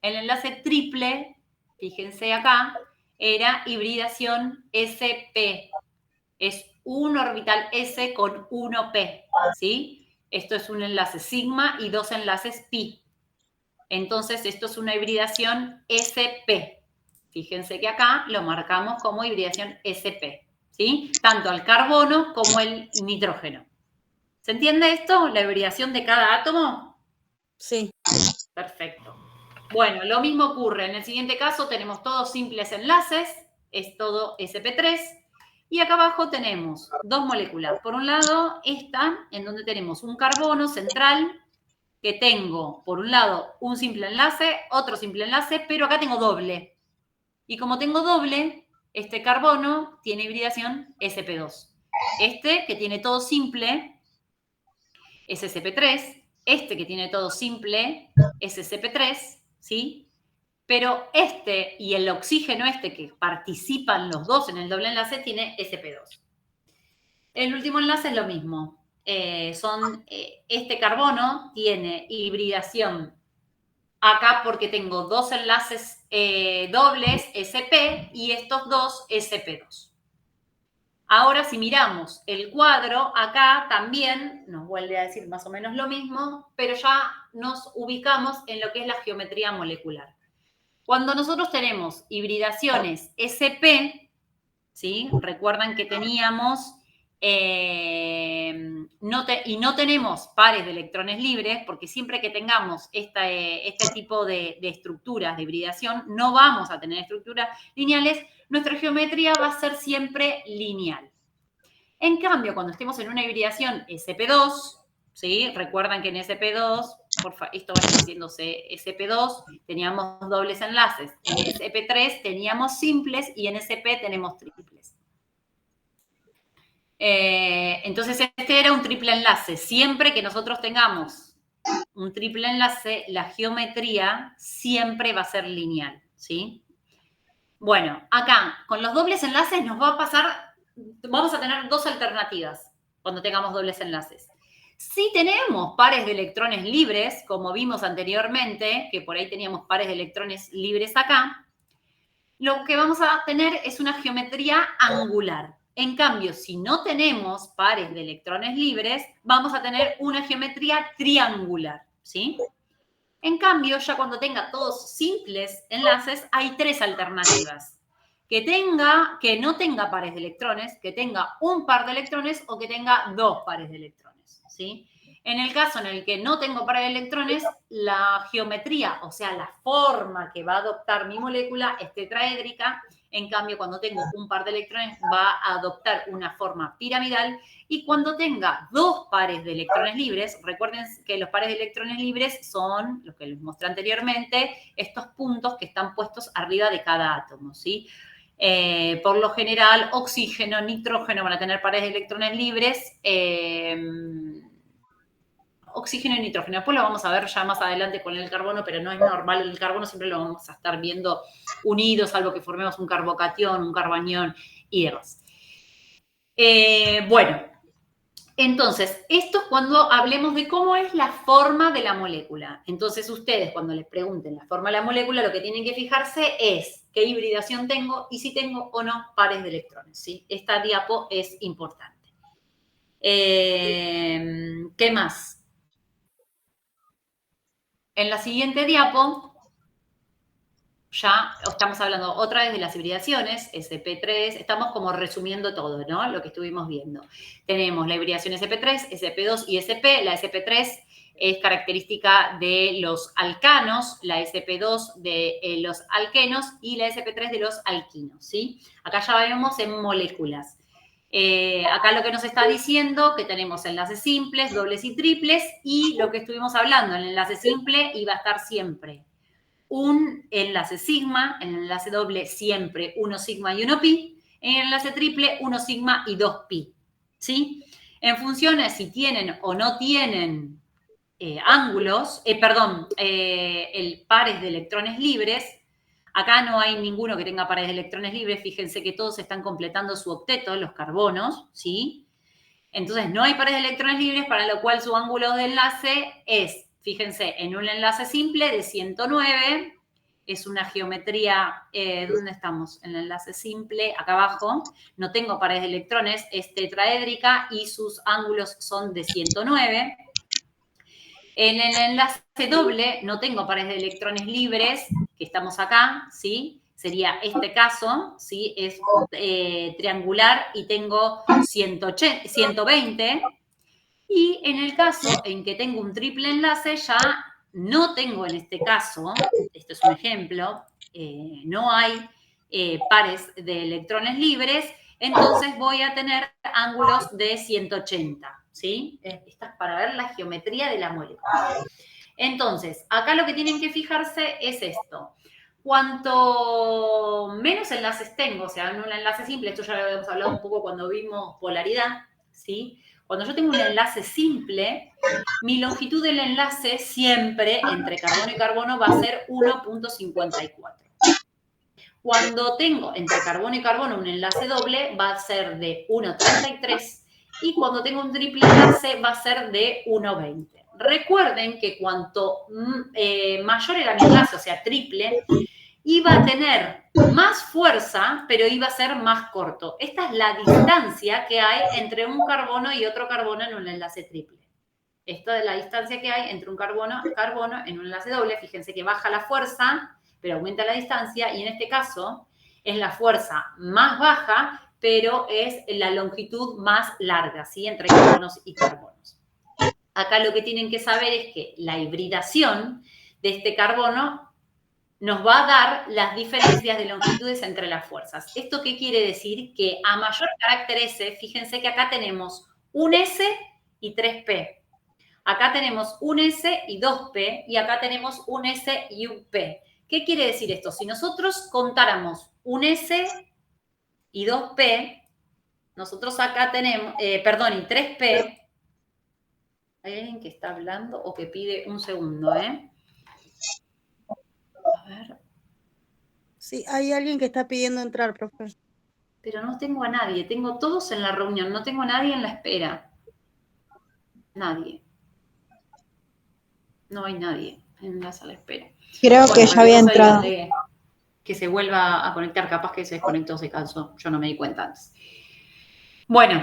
El enlace triple, fíjense acá, era hibridación sp. Es un orbital s con 1p, ¿sí? Esto es un enlace sigma y 2 enlaces pi. Entonces, esto es una hibridación sp. Fíjense que acá lo marcamos como hibridación sp, ¿sí? Tanto el carbono como el nitrógeno. ¿Se entiende esto? La hibridación de cada átomo. Sí. Perfecto. Bueno, lo mismo ocurre. En el siguiente caso tenemos todos simples enlaces, es todo sp3. Y acá abajo tenemos 2 moléculas. Por un lado, esta, en donde tenemos un carbono central, que tengo, por un lado, un simple enlace, otro simple enlace, pero acá tengo doble. Y como tengo doble, este carbono tiene hibridación sp2. Este, que tiene todo simple, es sp3. Este, que tiene todo simple, es sp3, ¿sí? Pero este y el oxígeno este, que participan los dos en el doble enlace, tiene sp2. El último enlace es lo mismo. Este carbono tiene hibridación acá porque tengo 2 enlaces dobles sp y estos dos sp2. Ahora, si miramos el cuadro, acá también nos vuelve a decir más o menos lo mismo, pero ya nos ubicamos en lo que es la geometría molecular. Cuando nosotros tenemos hibridaciones sp, ¿sí? Recuerdan que teníamos no tenemos pares de electrones libres, porque siempre que tengamos este tipo de estructuras de hibridación, no vamos a tener estructuras lineales, nuestra geometría va a ser siempre lineal. En cambio, cuando estemos en una hibridación sp2, ¿sí? Recuerdan que en sp2, esto va diciéndose sp2, teníamos dobles enlaces. En sp3 teníamos simples y en sp tenemos triples. Entonces, este era un triple enlace. Siempre que nosotros tengamos un triple enlace, la geometría siempre va a ser lineal, ¿sí? Bueno, acá, con los dobles enlaces nos va a pasar, vamos a tener 2 alternativas cuando tengamos dobles enlaces. Si tenemos pares de electrones libres, como vimos anteriormente, que por ahí teníamos pares de electrones libres acá, lo que vamos a tener es una geometría angular. En cambio, si no tenemos pares de electrones libres, vamos a tener una geometría triangular, ¿sí? En cambio, ya cuando tenga todos simples enlaces, hay 3 alternativas. Que no tenga pares de electrones, que tenga un par de electrones o que tenga 2 pares de electrones, ¿sí? En el caso en el que no tengo pares de electrones, la geometría, o sea, la forma que va a adoptar mi molécula es tetraédrica. En cambio, cuando tengo un par de electrones, va a adoptar una forma piramidal. Y cuando tenga 2 pares de electrones libres, recuerden que los pares de electrones libres son, los que les mostré anteriormente, estos puntos que están puestos arriba de cada átomo, ¿sí? Por lo general, oxígeno, nitrógeno van a tener pares de electrones libres. Oxígeno y nitrógeno. Después lo vamos a ver ya más adelante con el carbono, pero no es normal. El carbono siempre lo vamos a estar viendo unidos, salvo que formemos un carbocatión, un carbanión y demás. Bueno, entonces, esto es cuando hablemos de cómo es la forma de la molécula. Entonces, ustedes cuando les pregunten la forma de la molécula, lo que tienen que fijarse es qué hibridación tengo y si tengo o no pares de electrones, ¿sí? Esta diapo es importante. ¿Qué más? En la siguiente diapo, ya estamos hablando otra vez de las hibridaciones, sp3, estamos como resumiendo todo, ¿no? Lo que estuvimos viendo. Tenemos la hibridación sp3, sp2 y sp. La sp3 es característica de los alcanos, la sp2 de los alquenos y la sp3 de los alquinos, ¿sí? Acá ya vemos en moléculas. Acá lo que nos está diciendo que tenemos enlaces simples, dobles y triples, y lo que estuvimos hablando, el enlace simple iba a estar siempre un enlace sigma, en el enlace doble siempre 1 sigma y 1 pi, en el enlace triple 1 sigma y 2 pi, ¿sí? En función de si tienen o no tienen pares de electrones libres. Acá no hay ninguno que tenga pares de electrones libres. Fíjense que todos están completando su octeto, los carbonos, ¿sí? Entonces, no hay pares de electrones libres, para lo cual su ángulo de enlace es, fíjense, en un enlace simple de 109, es una geometría, ¿dónde estamos? En el enlace simple, acá abajo, no tengo pares de electrones, es tetraédrica y sus ángulos son de 109. En el enlace doble no tengo pares de electrones libres, que estamos acá, ¿sí? Sería este caso, ¿sí? Es triangular y tengo 120. Y en el caso en que tengo un triple enlace, ya no tengo en este caso, esto es un ejemplo, no hay pares de electrones libres, entonces voy a tener ángulos de 180, ¿sí? Esta es para ver la geometría de la molécula. Entonces, acá lo que tienen que fijarse es esto. Cuanto menos enlaces tengo, o sea, en un enlace simple, esto ya lo habíamos hablado un poco cuando vimos polaridad, ¿sí? Cuando yo tengo un enlace simple, mi longitud del enlace siempre entre carbono y carbono va a ser 1.54. Cuando tengo entre carbono y carbono un enlace doble, va a ser de 1.33 y cuando tengo un triple enlace va a ser de 1.20. Recuerden que cuanto mayor era mi enlace, o sea, triple, iba a tener más fuerza, pero iba a ser más corto. Esta es la distancia que hay entre un carbono y otro carbono en un enlace triple. Esta es la distancia que hay entre un carbono en un enlace doble. Fíjense que baja la fuerza, pero aumenta la distancia, y en este caso es la fuerza más baja, pero es la longitud más larga, ¿sí? Entre carbonos y carbonos. Acá lo que tienen que saber es que la hibridación de este carbono nos va a dar las diferencias de longitudes entre las fuerzas. ¿Esto qué quiere decir? Que a mayor carácter S, fíjense que acá tenemos un S y 3P. Acá tenemos un S y 2P, y acá tenemos un S y un P. ¿Qué quiere decir esto? Si nosotros contáramos un S y 2P, nosotros acá tenemos, y 3P. ¿Hay alguien que está hablando o que pide un segundo, A ver. Sí, hay alguien que está pidiendo entrar, profe. Pero no tengo a nadie. Tengo todos en la reunión. No tengo a nadie en la espera. Nadie. No hay nadie en la sala de espera. Creo que ya había entrado. Que se vuelva a conectar. Capaz que se desconectó, se cansó. Yo no me di cuenta antes. Bueno,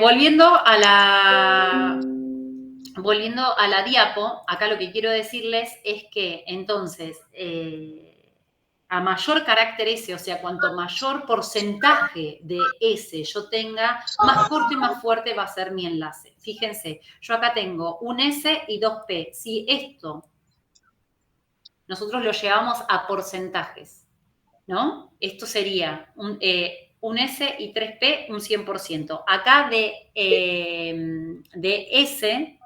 volviendo a la diapo, acá lo que quiero decirles es que entonces, a mayor carácter S, o sea, cuanto mayor porcentaje de S yo tenga, más corto y más fuerte va a ser mi enlace. Fíjense, yo acá tengo un S y 2P. Si esto nosotros lo llevamos a porcentajes, ¿no? Esto sería un S y 3P, un 100%. Acá de S,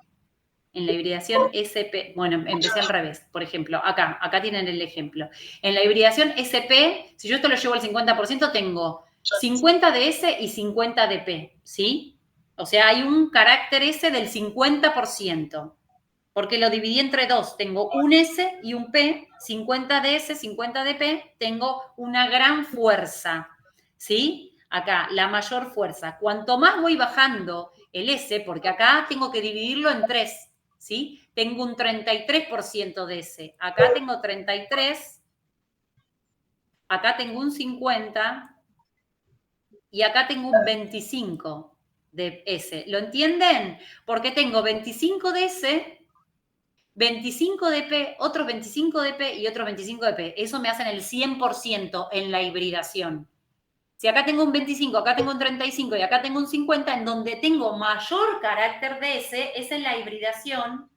en la hibridación SP, bueno, empecé al revés, por ejemplo, acá tienen el ejemplo. En la hibridación SP, si yo esto lo llevo al 50%, tengo 50 de S y 50 de P, ¿sí? O sea, hay un carácter S del 50%, porque lo dividí entre dos. Tengo un S y un P, 50 de S, 50 de P, tengo una gran fuerza, ¿sí? Acá, la mayor fuerza. Cuanto más voy bajando el S, porque acá tengo que dividirlo en 3, ¿sí? Tengo un 33% de S. Acá tengo 33, acá tengo un 50 y acá tengo un 25 de S. ¿Lo entienden? Porque tengo 25 de S, 25 de P, otros 25 de P y otros 25 de P. Eso me hacen el 100% en la hibridación. Si acá tengo un 25, acá tengo un 35 y acá tengo un 50, en donde tengo mayor carácter de S es en la hibridación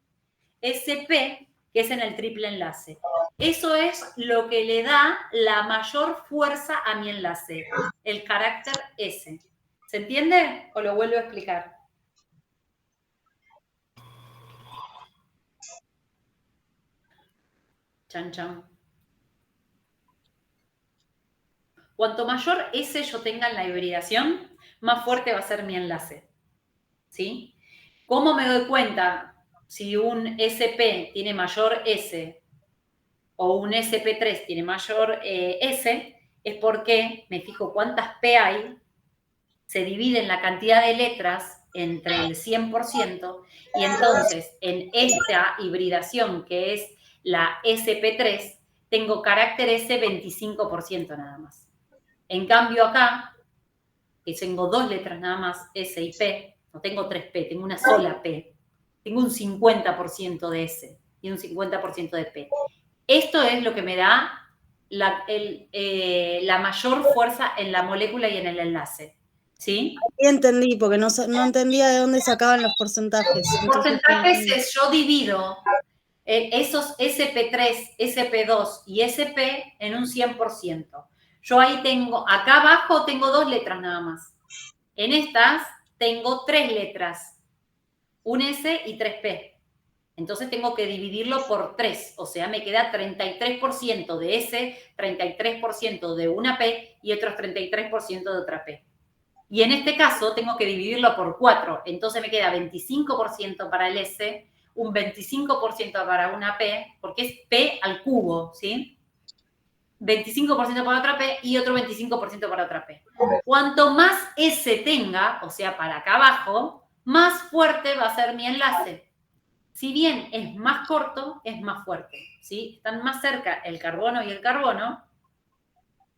SP, que es en el triple enlace. Eso es lo que le da la mayor fuerza a mi enlace, el carácter S. ¿Se entiende? ¿O lo vuelvo a explicar? Chan, chan. Cuanto mayor S yo tenga en la hibridación, más fuerte va a ser mi enlace. ¿Sí? ¿Cómo me doy cuenta si un SP tiene mayor S o un SP3 tiene mayor S, es porque me fijo cuántas P hay, se divide en la cantidad de letras entre el 100%, y entonces en esta hibridación, que es la SP3, tengo carácter S 25% nada más. En cambio acá, que tengo 2 letras nada más, S y P, no tengo 3 P, tengo una sola P. Tengo un 50% de S y un 50% de P. Esto es lo que me da la mayor fuerza en la molécula y en el enlace. ¿Sí? Sí entendí, porque no entendía de dónde sacaban los porcentajes. Los porcentajes es, yo divido esos SP3, SP2 y SP en un 100%. Yo ahí tengo, acá abajo tengo 2 letras nada más. En estas tengo 3 letras, un S y 3 P. Entonces tengo que dividirlo por 3, o sea, me queda 33% de S, 33% de una P y otros 33% de otra P. Y en este caso tengo que dividirlo por 4, entonces me queda 25% para el S, un 25% para una P, porque es P al cubo, ¿sí? 25% para otra P y otro 25% para otra P. Cuanto más S tenga, o sea, para acá abajo, más fuerte va a ser mi enlace. Si bien es más corto, es más fuerte, ¿sí? Están más cerca el carbono y el carbono,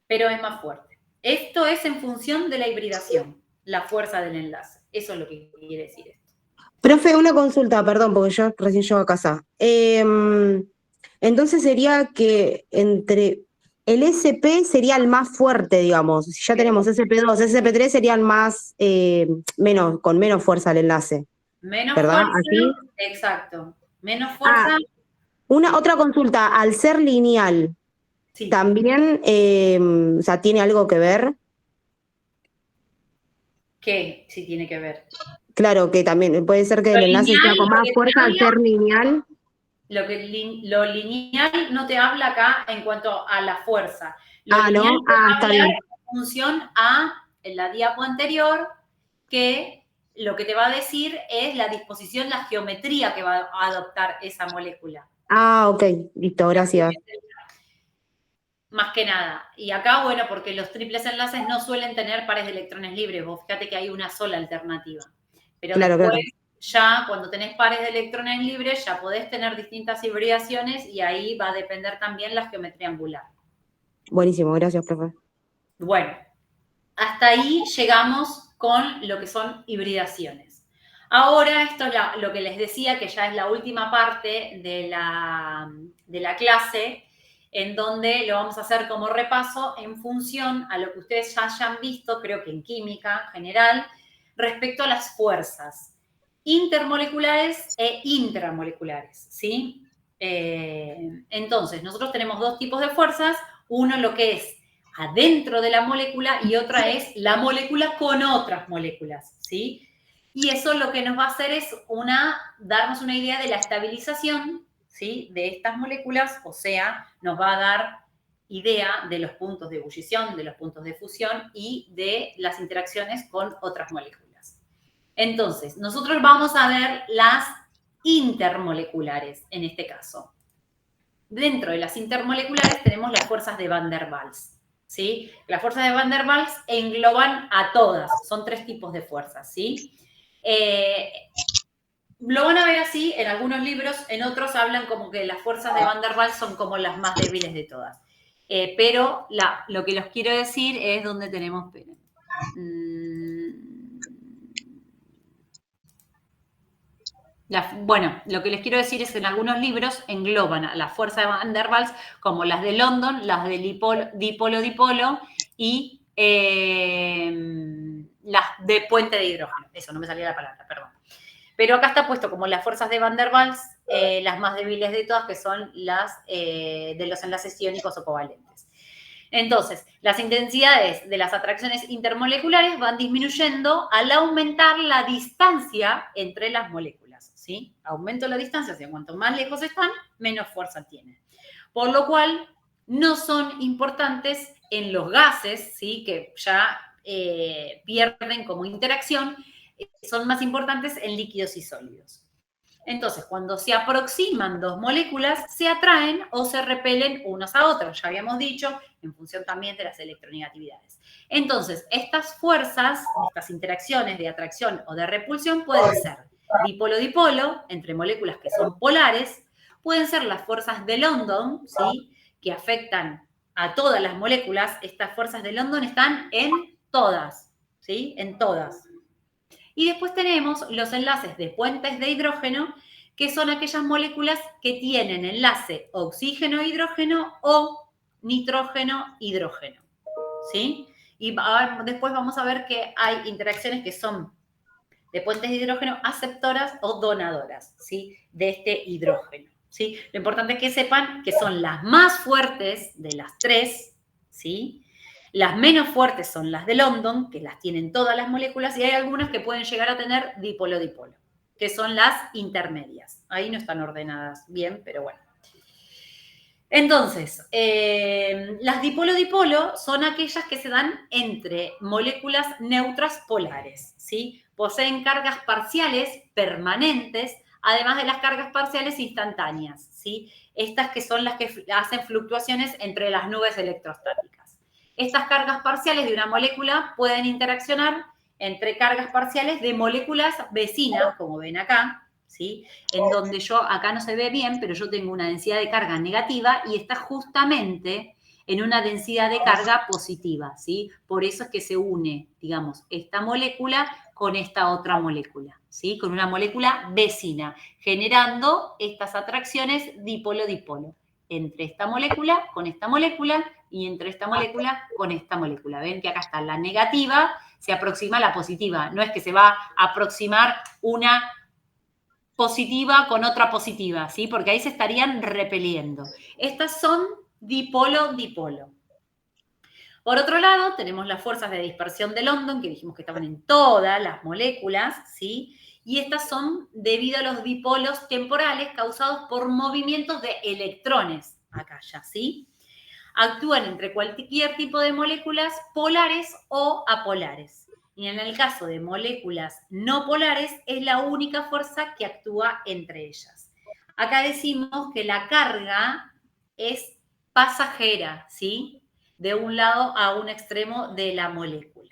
pero es más fuerte. Esto es en función de la hibridación, la fuerza del enlace. Eso es lo que quiere decir esto. Profe, una consulta, perdón, porque yo recién llego a casa. Entonces sería que entre el SP sería el más fuerte, digamos. Si ya tenemos SP2, SP3 sería el más, con menos fuerza el enlace. Menos ¿Verdad? fuerza, ¿Así? exacto. Menos fuerza. Otra consulta, al ser lineal, Sí. también, o sea, ¿tiene algo que ver? ¿Qué sí tiene que ver? Claro que también puede ser que el enlace sea con más fuerza al ser lineal. Lo lineal no te habla acá en cuanto a la fuerza. Lo ¿no? lineal te Está habla bien. en función a la diapo anterior, que lo que te va a decir es la disposición, la geometría que va a adoptar esa molécula. Ok, listo, gracias. Más que nada. Y acá, bueno, porque los triples enlaces no suelen tener pares de electrones libres. Vos fíjate que hay una sola alternativa. Pero Claro, después, claro. ya cuando tenés pares de electrones libres, ya podés tener distintas hibridaciones y ahí va a depender también la geometría angular. Buenísimo, gracias, profe. Bueno, hasta ahí llegamos con lo que son hibridaciones. Ahora, esto es lo que les decía, que ya es la última parte de la clase, en donde lo vamos a hacer como repaso en función a lo que ustedes ya hayan visto, creo que en química general, respecto a las fuerzas intermoleculares e intramoleculares, ¿sí? Entonces, nosotros tenemos 2 tipos de fuerzas, uno lo que es adentro de la molécula y otra es la molécula con otras moléculas, ¿sí? Y eso lo que nos va a hacer es darnos una idea de la estabilización, ¿sí? De estas moléculas, o sea, nos va a dar idea de los puntos de ebullición, de los puntos de fusión y de las interacciones con otras moléculas. Entonces, nosotros vamos a ver las intermoleculares en este caso. Dentro de las intermoleculares tenemos las fuerzas de Van der Waals, ¿sí? Las fuerzas de Van der Waals engloban a todas, son 3 tipos de fuerzas, ¿sí? Lo van a ver así en algunos libros, en otros hablan como que las fuerzas de Van der Waals son como las más débiles de todas. Pero lo que les quiero decir es donde tenemos... Bueno, lo que les quiero decir es que en algunos libros engloban a las fuerzas de Van der Waals como las de London, las de dipolo-dipolo y las de puente de hidrógeno. Eso, no me salía la palabra, perdón. Pero acá está puesto como las fuerzas de Van der Waals, las más débiles de todas, que son las de los enlaces iónicos o covalentes. Entonces, las intensidades de las atracciones intermoleculares van disminuyendo al aumentar la distancia entre las moléculas, ¿sí? Aumento la distancia, o sea, cuanto más lejos están, menos fuerza tienen. Por lo cual, no son importantes en los gases, ¿sí? Que ya pierden como interacción, son más importantes en líquidos y sólidos. Entonces, cuando se aproximan dos moléculas, se atraen o se repelen unos a otros. Ya habíamos dicho, en función también de las electronegatividades. Entonces, estas fuerzas, estas interacciones de atracción o de repulsión pueden ser dipolo-dipolo, entre moléculas que son polares, pueden ser las fuerzas de London, ¿sí?, que afectan a todas las moléculas. Estas fuerzas de London están en todas, ¿sí?, en todas. Y después tenemos los enlaces de puentes de hidrógeno, que son aquellas moléculas que tienen enlace oxígeno-hidrógeno o nitrógeno-hidrógeno, ¿sí? Y después vamos a ver que hay interacciones que son de puentes de hidrógeno aceptoras o donadoras, ¿sí?, de este hidrógeno, ¿sí? Lo importante es que sepan que son las más fuertes de las tres, ¿sí? Las menos fuertes son las de London, que las tienen todas las moléculas, y hay algunas que pueden llegar a tener dipolo-dipolo, que son las intermedias. Ahí no están ordenadas bien, pero bueno. Entonces, las dipolo-dipolo son aquellas que se dan entre moléculas neutras polares, ¿sí? Poseen cargas parciales permanentes, además de las cargas parciales instantáneas, ¿sí? Estas que son las que hacen fluctuaciones entre las nubes electrostáticas. Estas cargas parciales de una molécula pueden interaccionar entre cargas parciales de moléculas vecinas, como ven acá, ¿sí? En donde acá no se ve bien, pero yo tengo una densidad de carga negativa y está justamente en una densidad de carga positiva, ¿sí? Por eso es que se une, digamos, esta molécula con esta otra molécula, ¿sí? Con una molécula vecina, generando estas atracciones dipolo-dipolo entre esta molécula con esta molécula y entre esta molécula con esta molécula. Ven que acá está la negativa, se aproxima a la positiva. No es que se va a aproximar una positiva con otra positiva, ¿sí? Porque ahí se estarían repeliendo. Estas son dipolo-dipolo. Por otro lado, tenemos las fuerzas de dispersión de London, que dijimos que estaban en todas las moléculas, ¿sí? Y estas son debido a los dipolos temporales causados por movimientos de electrones, acá ya, ¿sí? Actúan entre cualquier tipo de moléculas polares o apolares. Y en el caso de moléculas no polares, es la única fuerza que actúa entre ellas. Acá decimos que la carga es pasajera, ¿sí? De un lado a un extremo de la molécula.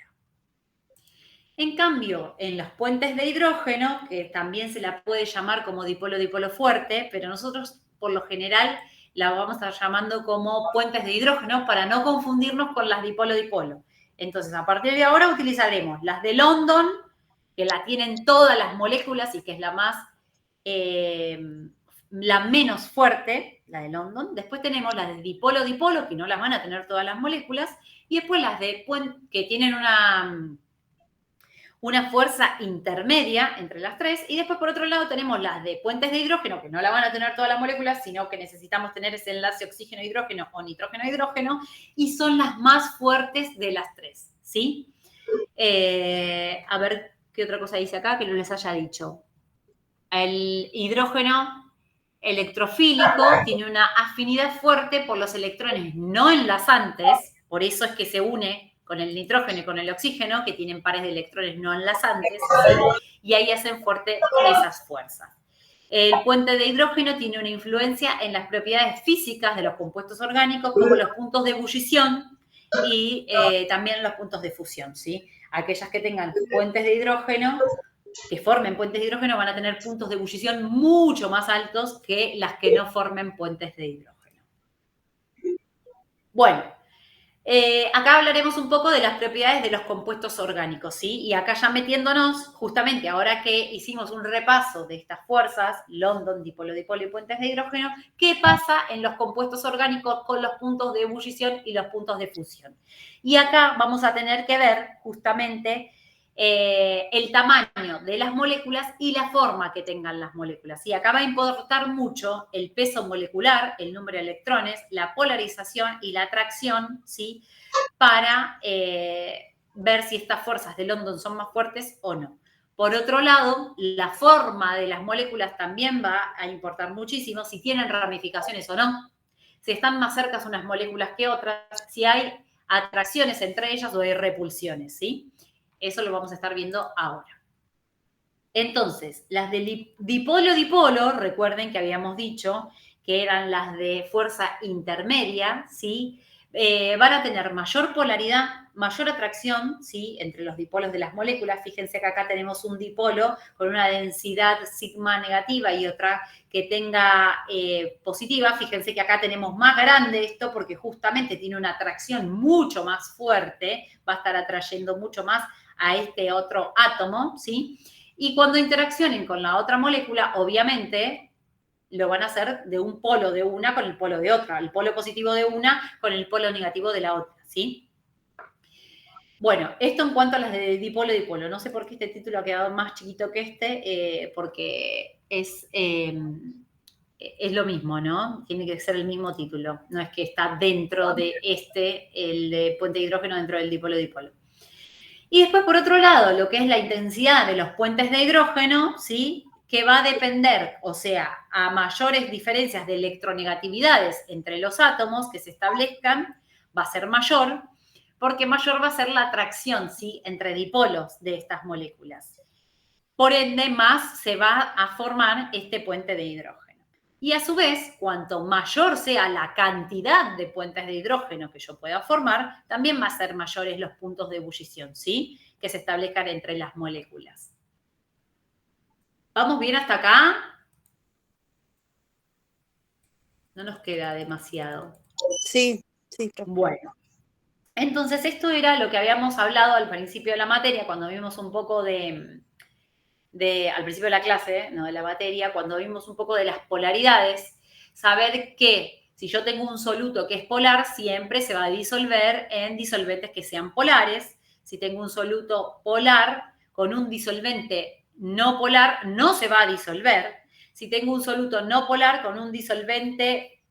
En cambio, en los puentes de hidrógeno, que también se la puede llamar como dipolo-dipolo fuerte, pero nosotros por lo general la vamos a estar llamando como puentes de hidrógeno para no confundirnos con las dipolo-dipolo. Entonces, a partir de ahora utilizaremos las de London, que la tienen todas las moléculas y que es la menos fuerte, la de London. Después tenemos las de dipolo-dipolo, que no las van a tener todas las moléculas. Y después las de que tienen una fuerza intermedia entre las tres. Y después, por otro lado, tenemos las de puentes de hidrógeno, que no la van a tener todas las moléculas, sino que necesitamos tener ese enlace oxígeno-hidrógeno o nitrógeno-hidrógeno, y son las más fuertes de las tres, ¿sí? A ver qué otra cosa dice acá que no les haya dicho. El hidrógeno electrofílico tiene una afinidad fuerte por los electrones no enlazantes, por eso es que se une con el nitrógeno y con el oxígeno, que tienen pares de electrones no enlazantes, ¿sí? Y ahí hacen fuerte esas fuerzas. El puente de hidrógeno tiene una influencia en las propiedades físicas de los compuestos orgánicos, como los puntos de ebullición y también los puntos de fusión, ¿sí? Aquellas que tengan puentes de hidrógeno, que formen puentes de hidrógeno, van a tener puntos de ebullición mucho más altos que las que no formen puentes de hidrógeno. Bueno, acá hablaremos un poco de las propiedades de los compuestos orgánicos, ¿sí? Y acá ya metiéndonos, justamente ahora que hicimos un repaso de estas fuerzas, London, dipolo-dipolo y puentes de hidrógeno, ¿qué pasa en los compuestos orgánicos con los puntos de ebullición y los puntos de fusión? Y acá vamos a tener que ver justamente el tamaño de las moléculas y la forma que tengan las moléculas. Y acá va a importar mucho el peso molecular, el número de electrones, la polarización y la atracción, ¿sí? Para ver si estas fuerzas de London son más fuertes o no. Por otro lado, la forma de las moléculas también va a importar muchísimo, si tienen ramificaciones o no, si están más cercas unas moléculas que otras, si hay atracciones entre ellas o hay repulsiones, ¿sí? Eso lo vamos a estar viendo ahora. Entonces, las de dipolo-dipolo, recuerden que habíamos dicho que eran las de fuerza intermedia, ¿sí? Van a tener mayor polaridad, mayor atracción, ¿sí? Entre los dipolos de las moléculas. Fíjense que acá tenemos un dipolo con una densidad sigma negativa y otra que tenga positiva. Fíjense que acá tenemos más grande esto porque justamente tiene una atracción mucho más fuerte, va a estar atrayendo mucho más a este otro átomo, ¿sí? Y cuando interaccionen con la otra molécula, obviamente lo van a hacer de un polo de una con el polo de otra, el polo positivo de una con el polo negativo de la otra, ¿sí? Bueno, esto en cuanto a las de dipolo y dipolo. No sé por qué este título ha quedado más chiquito que este, porque es lo mismo, ¿no? Tiene que ser el mismo título. No es que está dentro de el de puente de hidrógeno dentro del dipolo-dipolo. Y después, por otro lado, lo que es la intensidad de los puentes de hidrógeno, ¿sí? Que va a depender, o sea, a mayores diferencias de electronegatividades entre los átomos que se establezcan, va a ser mayor, porque mayor va a ser la atracción, ¿sí? Entre dipolos de estas moléculas. Por ende, más se va a formar este puente de hidrógeno. Y a su vez, cuanto mayor sea la cantidad de puentes de hidrógeno que yo pueda formar, también va a ser mayores los puntos de ebullición, ¿sí? Que se establezcan entre las moléculas. ¿Vamos bien hasta acá? No nos queda demasiado. Sí, sí. Bueno, entonces esto era lo que habíamos hablado al principio de la materia, cuando vimos un poco al principio de la clase, no de la materia, cuando vimos un poco de las polaridades, saber que si yo tengo un soluto que es polar, siempre se va a disolver en disolventes que sean polares. Si tengo un soluto polar con un disolvente no polar, no se va a disolver. Si tengo un soluto no polar con un disolvente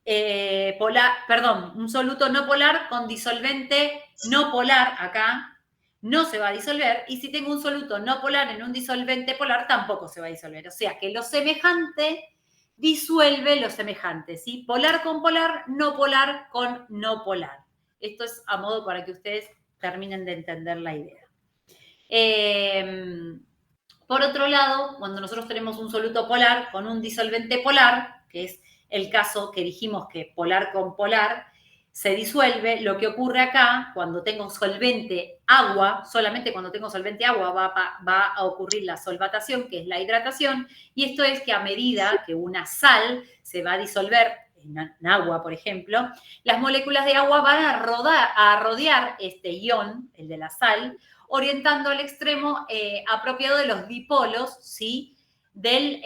un soluto no polar con disolvente no polar acá, no se va a disolver. Y si tengo un soluto no polar en un disolvente polar, tampoco se va a disolver. O sea que lo semejante disuelve lo semejante, ¿sí? Polar con polar, no polar con no polar. Esto es a modo para que ustedes terminen de entender la idea. Por otro lado, cuando nosotros tenemos un soluto polar con un disolvente polar, que es el caso que dijimos que polar con polar se disuelve, lo que ocurre acá, cuando tengo solvente agua, solamente cuando tengo solvente agua va a ocurrir la solvatación, que es la hidratación, y esto es que a medida que una sal se va a disolver en agua, por ejemplo, las moléculas de agua van a rodear este ion, el de la sal, orientando al extremo apropiado de los dipolos, ¿sí? Del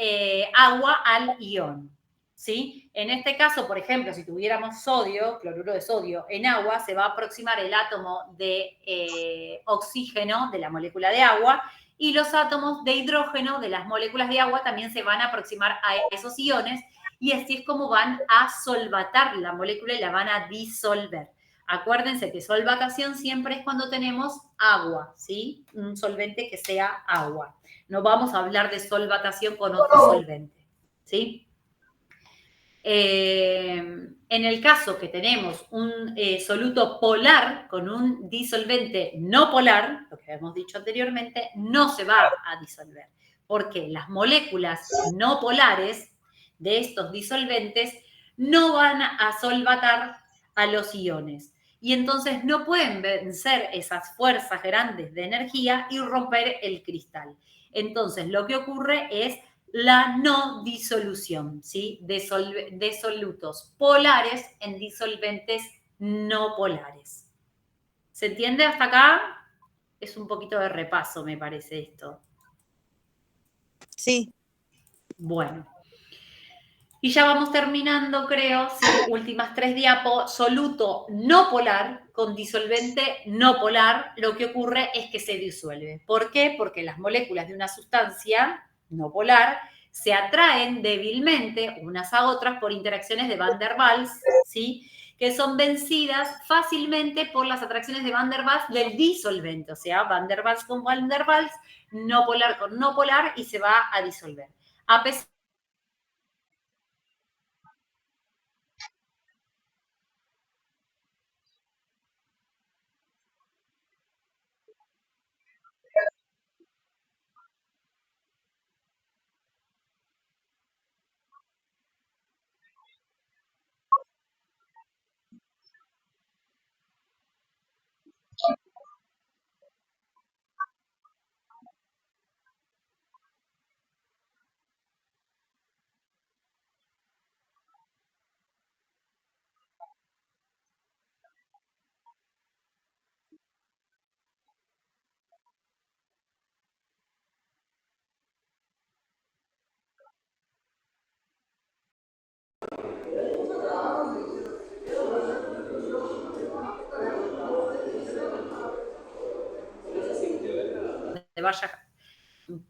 agua al ion, ¿sí? En este caso, por ejemplo, si tuviéramos sodio, cloruro de sodio, en agua, se va a aproximar el átomo de oxígeno de la molécula de agua y los átomos de hidrógeno de las moléculas de agua también se van a aproximar a esos iones y así es como van a solvatar la molécula y la van a disolver. Acuérdense que solvatación siempre es cuando tenemos agua, ¿sí? Un solvente que sea agua. No vamos a hablar de solvatación con otro solvente, ¿sí? En el caso que tenemos un soluto polar con un disolvente no polar, lo que habíamos dicho anteriormente, no se va a disolver, porque las moléculas no polares de estos disolventes no van a solvatar a los iones. Y entonces no pueden vencer esas fuerzas grandes de energía y romper el cristal. Entonces lo que ocurre es la no disolución, ¿sí? De solutos polares en disolventes no polares. ¿Se entiende hasta acá? Es un poquito de repaso, me parece esto. Sí. Bueno. Y ya vamos terminando, creo, sí, últimas 3 diapos, soluto no polar con disolvente no polar, lo que ocurre es que se disuelve. ¿Por qué? Porque las moléculas de una sustancia no polar se atraen débilmente unas a otras por interacciones de Van der Waals, ¿sí? Que son vencidas fácilmente por las atracciones de Van der Waals del disolvente, o sea, Van der Waals con Van der Waals, no polar con no polar y se va a disolver. A pesar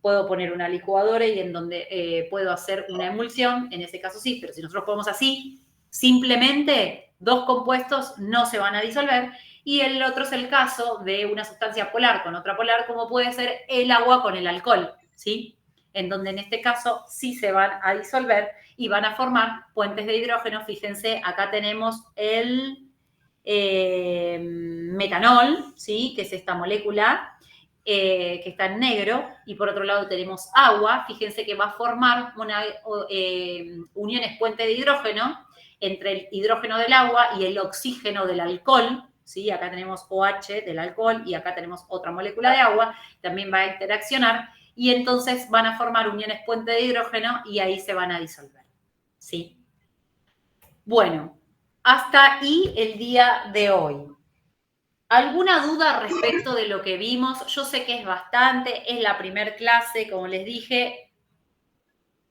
puedo poner una licuadora y en donde puedo hacer una emulsión, en ese caso sí, pero si nosotros podemos así, simplemente 2 compuestos no se van a disolver, y el otro es el caso de una sustancia polar con otra polar, como puede ser el agua con el alcohol, ¿sí? En donde en este caso sí se van a disolver y van a formar puentes de hidrógeno. Fíjense, acá tenemos el metanol, ¿sí? Que es esta molécula que está en negro, y por otro lado tenemos agua. Fíjense que va a formar uniones puente de hidrógeno entre el hidrógeno del agua y el oxígeno del alcohol, ¿sí? Acá tenemos OH del alcohol y acá tenemos otra molécula de agua, también va a interaccionar, y entonces van a formar uniones puente de hidrógeno y ahí se van a disolver, ¿sí? Bueno, hasta ahí el día de hoy. ¿Alguna duda respecto de lo que vimos? Yo sé que es bastante, es la primer clase, como les dije,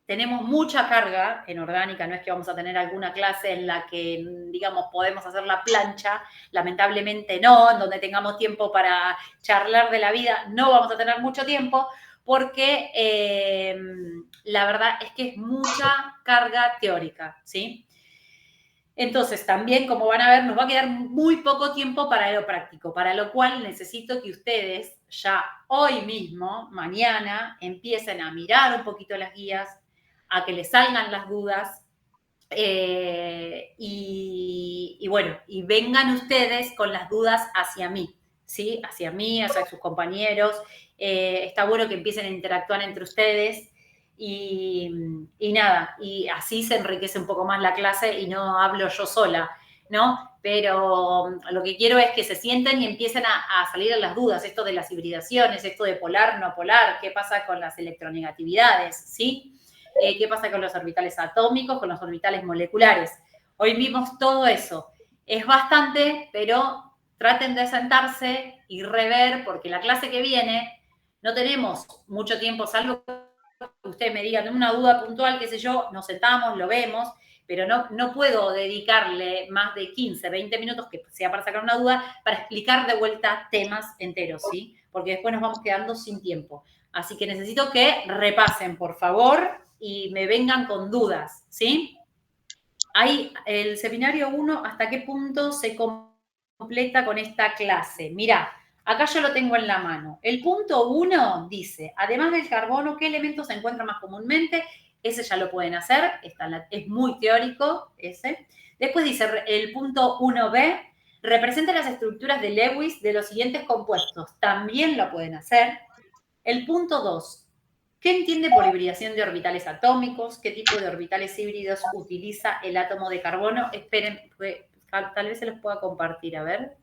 tenemos mucha carga en orgánica, no es que vamos a tener alguna clase en la que, digamos, podemos hacer la plancha, lamentablemente no, en donde tengamos tiempo para charlar de la vida, no vamos a tener mucho tiempo, porque la verdad es que es mucha carga teórica, ¿sí? Entonces, también, como van a ver, nos va a quedar muy poco tiempo para lo práctico, para lo cual necesito que ustedes ya hoy mismo, mañana, empiecen a mirar un poquito las guías, a que les salgan las dudas y bueno, y vengan ustedes con las dudas hacia mí, ¿sí? Hacia mí, hacia sus compañeros. Está bueno que empiecen a interactuar entre ustedes. Y nada, y así se enriquece un poco más la clase y no hablo yo sola, ¿no? Pero lo que quiero es que se sienten y empiecen a salir las dudas, esto de las hibridaciones, esto de polar, no polar, qué pasa con las electronegatividades, ¿sí? Qué pasa con los orbitales atómicos, con los orbitales moleculares. Hoy vimos todo eso. Es bastante, pero traten de sentarse y rever, porque la clase que viene no tenemos mucho tiempo, salvo que ustedes me digan una duda puntual, qué sé yo, nos sentamos, lo vemos, pero no puedo dedicarle más de 15, 20 minutos, que sea para sacar una duda, para explicar de vuelta temas enteros, ¿sí? Porque después nos vamos quedando sin tiempo. Así que necesito que repasen, por favor, y me vengan con dudas, ¿sí? Ahí, el seminario 1, ¿hasta qué punto se completa con esta clase? Mirá, acá yo lo tengo en la mano. El punto 1 dice, además del carbono, ¿qué elementos se encuentran más comúnmente? Ese ya lo pueden hacer, es muy teórico ese. Después dice, el punto 1b, representa las estructuras de Lewis de los siguientes compuestos. También lo pueden hacer. El punto 2, ¿qué entiende por hibridación de orbitales atómicos? ¿Qué tipo de orbitales híbridos utiliza el átomo de carbono? Esperen, tal vez se los pueda compartir, a ver.